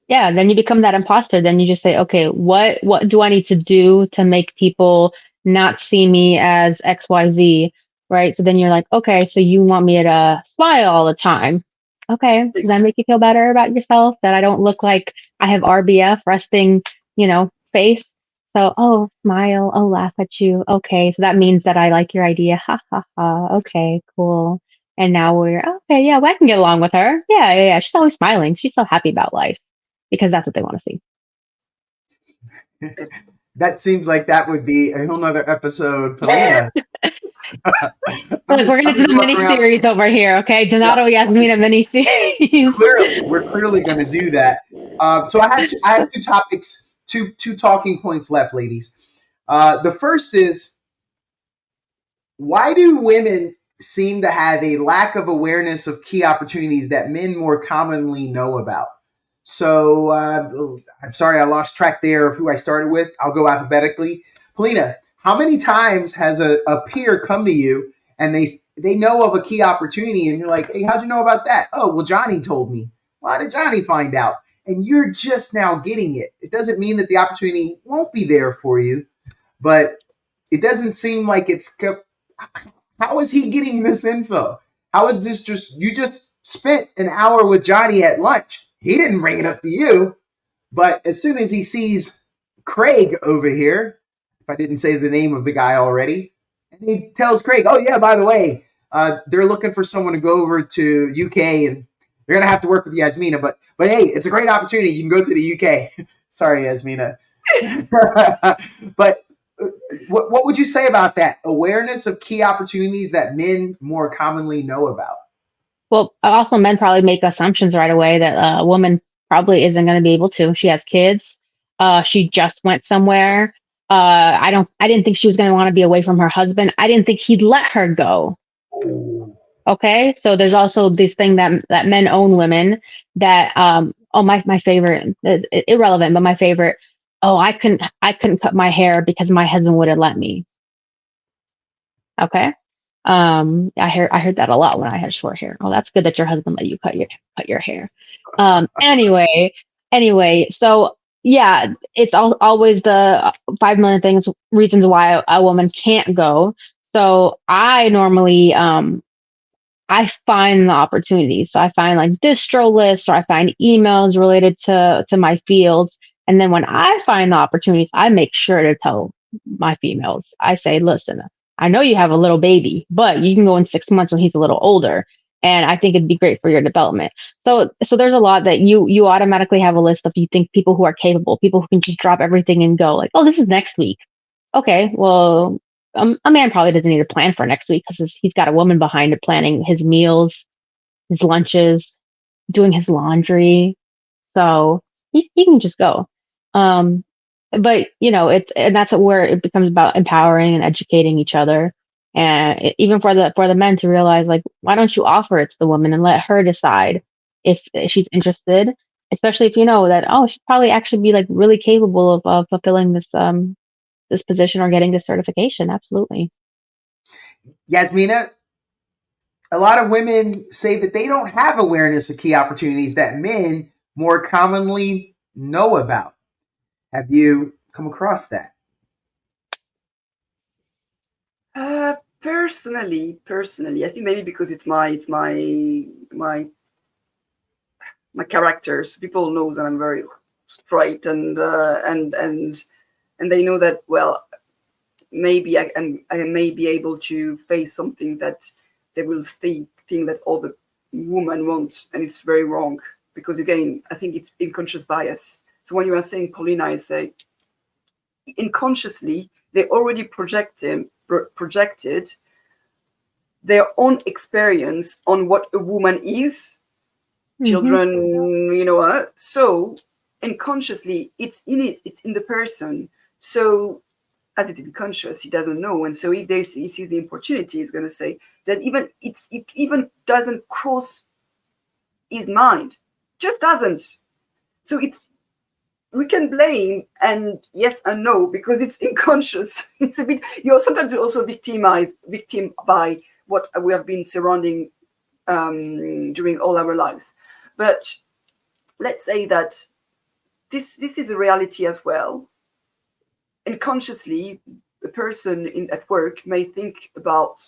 then you become that imposter. Then you just say, okay, what do I need to do to make people not see me as XYZ, right? So then you're like, okay, so you want me to smile all the time. Okay, does that make you feel better about yourself? That I don't look like I have RBF resting, face. So, oh, smile, oh, laugh at you. Okay, so that means that I like your idea. Ha ha ha. Okay, cool. And now we're okay. Yeah, well, I can get along with her. Yeah. She's always smiling. She's so happy about life because that's what they want to see. That seems like that would be a whole nother episode, Polina. Look, we're gonna do the mini series over here, okay? Donato Yasmina mini series. We're clearly gonna do that. So I have two topics, two talking points left, ladies. The first is, why do women seem to have a lack of awareness of key opportunities that men more commonly know about? So I'm sorry, I lost track there of who I started with. I'll go alphabetically. Polina, how many times has a peer come to you and they know of a key opportunity and you're like, hey, how'd you know about that? Oh, well, Johnny told me. Why did Johnny find out? And you're just now getting it. It doesn't mean that the opportunity won't be there for you, but it doesn't seem like it's. How is he getting this info? How is this you just spent an hour with Johnny at lunch? He didn't bring it up to you. But as soon as he sees Craig over here, if I didn't say the name of the guy already, and he tells Craig, oh, yeah, by the way, they're looking for someone to go over to UK and they're going to have to work with Yasmina. But hey, it's a great opportunity. You can go to the UK. Sorry, Yasmina. But what would you say about that? Awareness of key opportunities that men more commonly know about. Well, also men probably make assumptions right away that a woman probably isn't going to be able to. She has kids. She just went somewhere. I didn't think she was going to want to be away from her husband. I didn't think he'd let her go. Okay. So there's also this thing that men own women that, my favorite, irrelevant, but my favorite. Oh, I couldn't cut my hair because my husband wouldn't let me. Okay. I heard that a lot when I had short hair. Oh, that's good that your husband let you cut your hair. Anyway, so yeah, it's always the 5 million reasons why a woman can't go. So I normally I find the opportunities. So I find like distro lists or I find emails related to my fields. And then when I find the opportunities, I make sure to tell my females. I say, listen, I know you have a little baby, but you can go in 6 months when he's a little older. And I think it'd be great for your development. So there's a lot that you automatically have a list of, you think, people who are capable, people who can just drop everything and go like, oh, this is next week. Okay, well, a man probably doesn't need to plan for next week because he's got a woman behind it planning his meals, his lunches, doing his laundry. So he can just go. But and that's where it becomes about empowering and educating each other. And even for the men to realize, like, why don't you offer it to the woman and let her decide if she's interested, especially if you know that, oh, she'd probably actually be like really capable of fulfilling this position or getting this certification. Absolutely. Yasmina, a lot of women say that they don't have awareness of key opportunities that men more commonly know about. Have you come across that? Personally, I think maybe because it's my characters. People know that I'm very straight and they know that, well, maybe I may be able to face something that they will think that other women won't, and it's very wrong, because again, I think it's unconscious bias. So when you are saying, Polina, I say unconsciously they already projected their own experience on what a woman is, children, so unconsciously it's in the person. So as it is conscious, he doesn't know, and so if he sees the opportunity, he's going to say that it even doesn't cross his mind, just doesn't. So we can blame and yes and no because it's unconscious. It's a bit, sometimes you're also victim by what we have been surrounding during all our lives. But let's say that this is a reality as well. Unconsciously, a person at work may think about,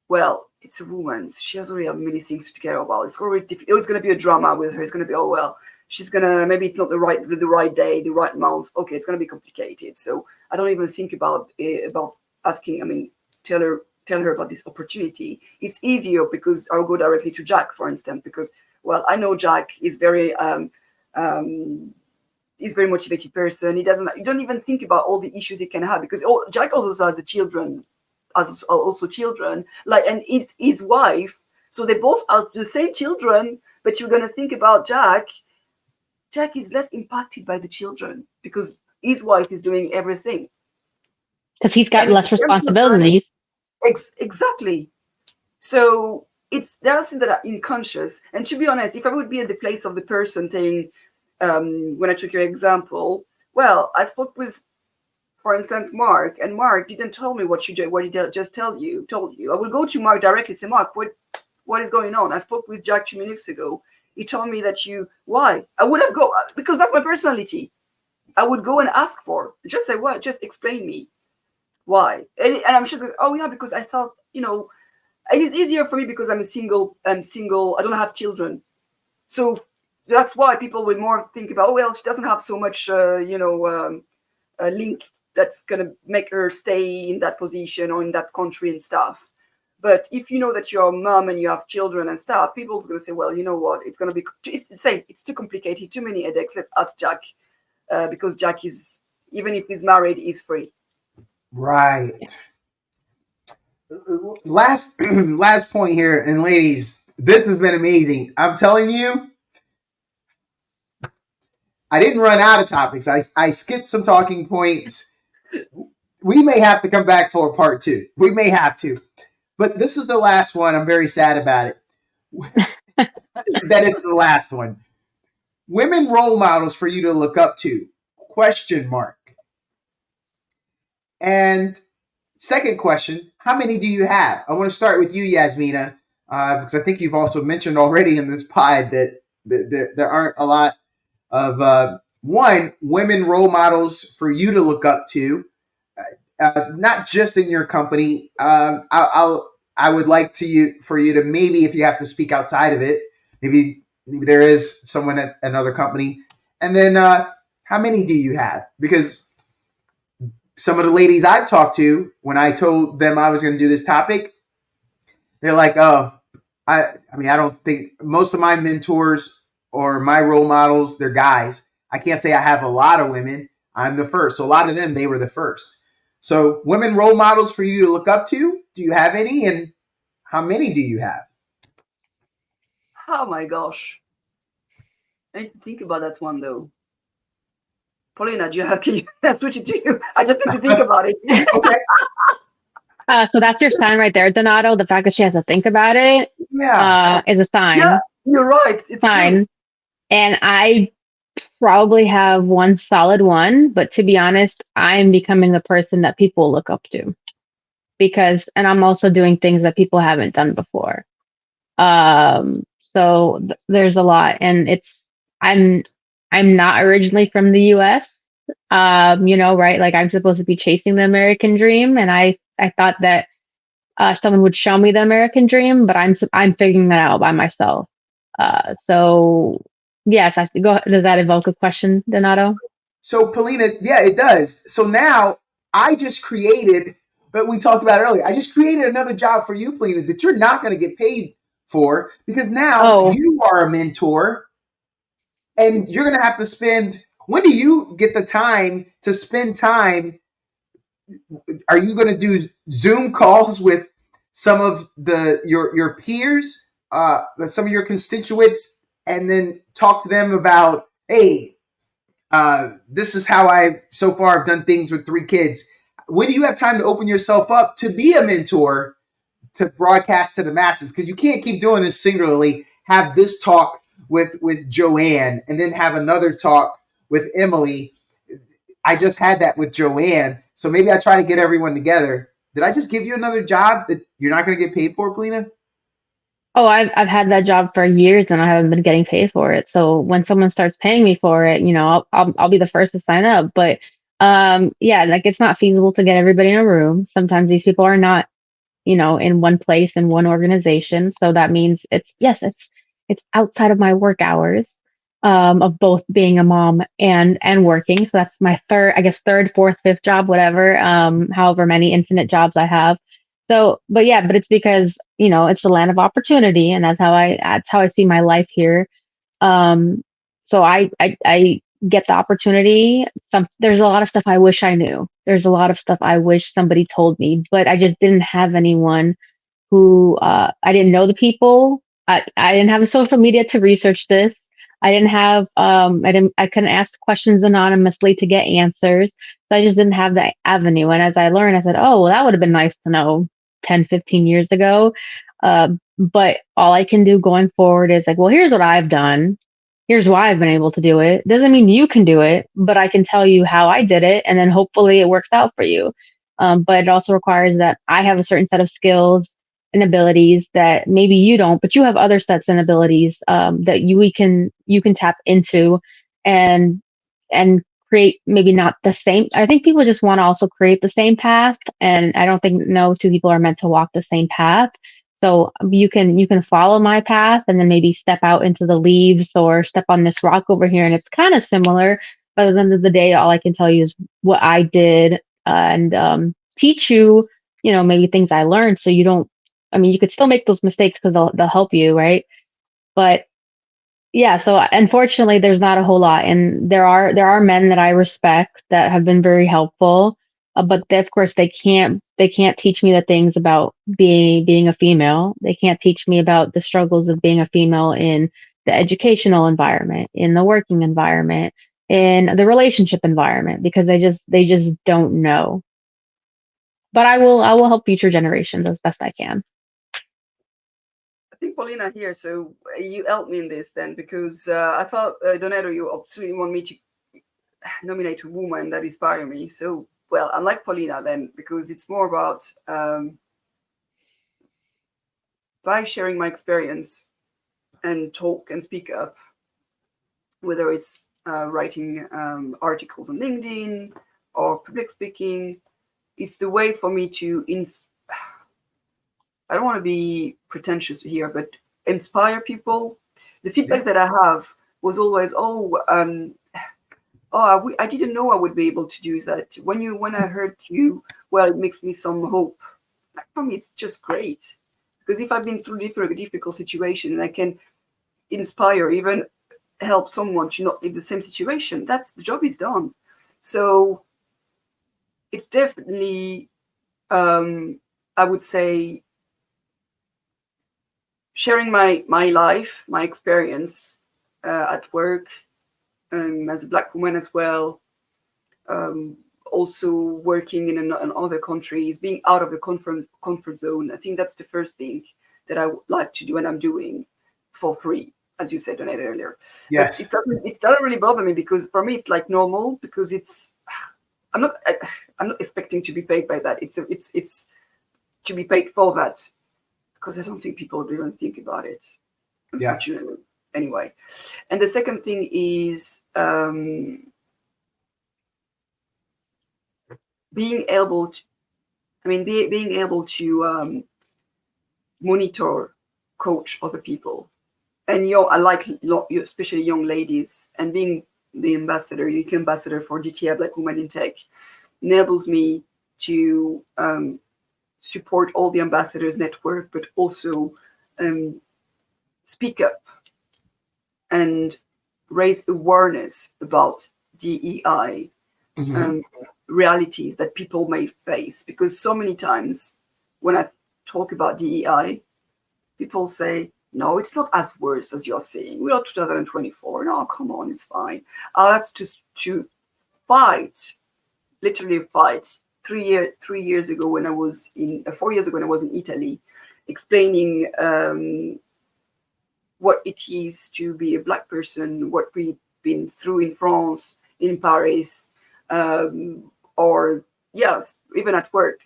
well, it's a woman. She has already have many things to care about. It's already it's going to be a drama with her. It's going to be, oh well, she's gonna, maybe it's not the right day, the right month. Okay, it's going to be complicated. So I don't even think about asking. I mean, tell her about this opportunity. It's easier because I'll go directly to Jack, for instance, because, well, I know Jack is very he's a very motivated person. You don't even think about all the issues he can have, because Jack also has children, like, and it's his wife. So they both are the same children, but you're going to think about Jack. Jack is less impacted by the children because his wife is doing everything. Because he's got less responsibilities. Exactly. So there are things that are unconscious. And to be honest, if I would be at the place of the person saying, when I took your example, well, I spoke with, for instance, Mark, and Mark didn't tell me what he just told you. I will go to Mark directly, say, Mark, what is going on? I spoke with Jack 2 minutes ago. He told me that why? I would have because that's my personality. I would go and ask just say, what? Just explain me why. And I'm sure, oh yeah, because I thought, and it's easier for me because I'm single, I don't have children. So that's why people would more think about, oh, well, she doesn't have so much, a link that's going to make her stay in that position or in that country and stuff. But if you know that you're a mom and you have children and stuff, people's going to say, well, you know what? It's going to be, it's the same. It's too complicated, too many headaches. Let's ask Jack, because Jack is, even if he's married, he's free. Right. Last point here, and ladies, this has been amazing. I'm telling you, I didn't run out of topics. I skipped some talking points. We may have to come back for a part 2. We may have to. But this is the last one. I'm very sad about it. That it's the last one. Women role models for you to look up to? ? And second question, how many do you have? I want to start with you, Yasmina, because I think you've also mentioned already in this pod that there aren't a lot of women role models for you to look up to, not just in your company. I would like for you to, maybe if you have to speak outside of it, maybe there is someone at another company, and then how many do you have? Because some of the ladies I've talked to, when I told them I was going to do this topic, they're like, oh, I don't think most of my mentors or my role models, they're guys. I can't say I have a lot of women. I'm the first. So a lot of them, they were the first. So women role models for you to look up to, do you have any? And how many do you have? Oh my gosh. I need to think about that one though. Polina, can you switch it to you? I just need to think about it. Okay. So that's your sign right there, Donato. The fact that she has to think about it is a sign. Yeah, you're right. It's sign. True. And I probably have one solid one, but to be honest, I'm becoming the person that people look up to and I'm also doing things that people haven't done before. So there's a lot, and I'm not originally from the US, right? Like I'm supposed to be chasing the American dream. And I thought that someone would show me the American dream, but I'm figuring that out by myself. So yes, does that evoke a question, Donato? So Polina, yeah, it does. So now I just created, but we talked about earlier, I just created another job for you, Polina, that you're not going to get paid for, because now Oh, you are a mentor and you're going to have to spend, when do you get the time to spend time? Are you going to do Zoom calls with some of your peers, some of your constituents, and then talk to them about, hey, this is how I so far have done things with 3 kids. When do you have time to open yourself up to be a mentor to broadcast to the masses? Because you can't keep doing this singularly. Have this talk with Joanne and then have another talk with Emily. I just had that with Joanne. So maybe I try to get everyone together. Did I just give you another job that you're not going to get paid for, Polina? oh, I've had that job for years and I haven't been getting paid for it. So when someone starts paying me for it, I'll be the first to sign up. But yeah, like it's not feasible to get everybody in a room. Sometimes these people are not, in one place in one organization. So that means it's outside of my work hours, of both being a mom and working. So that's my third, I guess, third, fourth, fifth job, whatever, however many infinite jobs I have. So, but it's because, it's the land of opportunity, and that's how I see my life here. Um, so I get the opportunity. There's a lot of stuff I wish I knew. There's a lot of stuff I wish somebody told me, but I just didn't have anyone who, I didn't know the people. I didn't have a social media to research this. I didn't have, I couldn't ask questions anonymously to get answers. So I just didn't have that avenue. And as I learned, I said, oh, well, that would have been nice to know 10, 15 years ago. But all I can do going forward is like, well, here's what I've done. Here's why I've been able to do it. Doesn't mean you can do it, but I can tell you how I did it. And then hopefully it works out for you. But it also requires that I have a certain set of skills and abilities that maybe you don't, but you have other sets and abilities, that you can tap into and and create maybe not the same. I think people just want to also create the same path, and I don't think no two people are meant to walk the same path. So you can follow my path and then maybe step out into the leaves or step on this rock over here, and it's kind of similar. But at the end of the day, all I can tell you is what I did, and teach you, maybe things I learned, so you don't. I mean, you could still make those mistakes because they'll help you, right? But yeah, so unfortunately, there's not a whole lot, and there are men that I respect that have been very helpful, but of course they can't teach me the things about being a female. They can't teach me about the struggles of being a female in the educational environment, in the working environment, in the relationship environment, because they just don't know. But I will help future generations as best I can. I think Paulina here, so you helped me in this then, because I thought, Donato, you absolutely want me to nominate a woman that inspire me. So, well, I'm like Paulina then, because it's more about by sharing my experience and talk and speak up, whether it's writing articles on LinkedIn or public speaking, it's the way for me to I don't want to be pretentious here, but inspire people. The feedback that I have was always, I didn't know I would be able to do that. When I heard you, well, it makes me some hope. Like, for me, it's just great, because if I've been through difficult situation and I can inspire, even help someone to not live the same situation, that's the job is done. So it's definitely, I would say, sharing my life, my experience at work, as a Black woman as well, also working in other countries, being out of the comfort zone. I think that's the first thing that I would like to do, and I'm doing for free, as you said on it earlier. Yes. But it doesn't really bother me, because for me it's like normal, because I'm not expecting to be paid by that. It's to be paid for that, because I don't think people even think about it, unfortunately. Yeah. Anyway, and the second thing is being able to monitor, coach other people, and I like especially young ladies, and being the ambassador, UK ambassador for DTI, Black Women in Tech, enables me to support all the ambassadors network, but also speak up and raise awareness about DEI realities that people may face. Because so many times when I talk about DEI, people say, no, it's not as worse as you're saying. We are 2024. No, come on, it's fine. That's just to fight, literally fight. 3 years ago when I was in, 4 years ago when I was in Italy, explaining what it is to be a Black person, what we've been through in France, in Paris, or yes, even at work,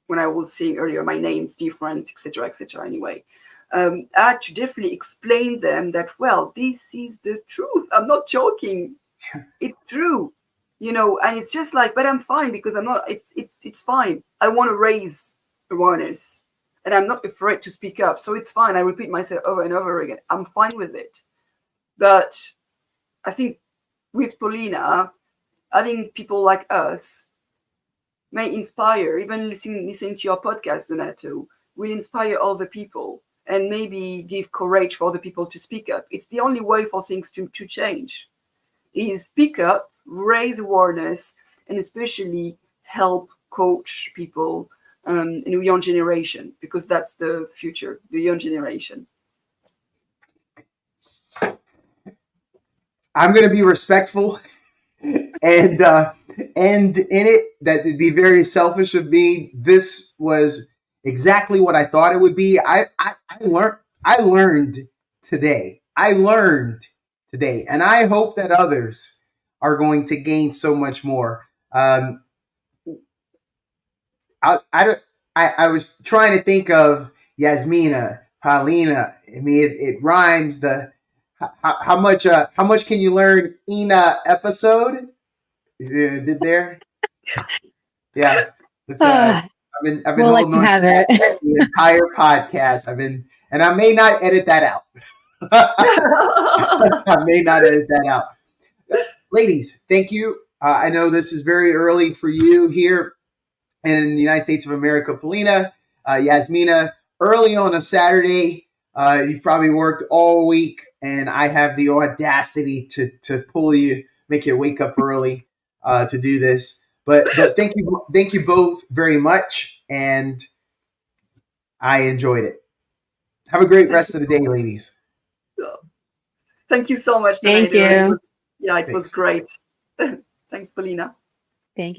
when I was saying earlier, my name's different, etc., etc. Anyway, I had to definitely explain them that, well, this is the truth. I'm not joking. It's true, and it's just like, but I'm fine because I'm not. It's fine. I want to raise awareness, and I'm not afraid to speak up. So it's fine. I repeat myself over and over again. I'm fine with it. But I think with Polina, having people like us may inspire, even listening to your podcast, Donato, will inspire other people and maybe give courage for other people to speak up. It's the only way for things to change, is speak up, raise awareness, and especially help coach people in the young generation, because that's the future, the young generation. I'm going to be respectful and in it, that would be very selfish of me. This was exactly what I thought it would be. I learned today. And I hope that others are going to gain so much more. I was trying to think of Yasmina, Polina. I mean, it rhymes. How much can you learn in a episode? Did there? Yeah, it's I've been we'll let holding you on have to that it. the entire podcast. And I may not edit that out. I may not edit that out. Ladies, thank you. I know this is very early for you here in the United States of America. Polina, Yasmina, early on a Saturday. You've probably worked all week, and I have the audacity to pull you, make you wake up early to do this. But thank you both very much, and I enjoyed it. Have a great rest of the day, ladies. Thank you so much, Thank Donato. you. It was great. Thanks, Polina. Thank you.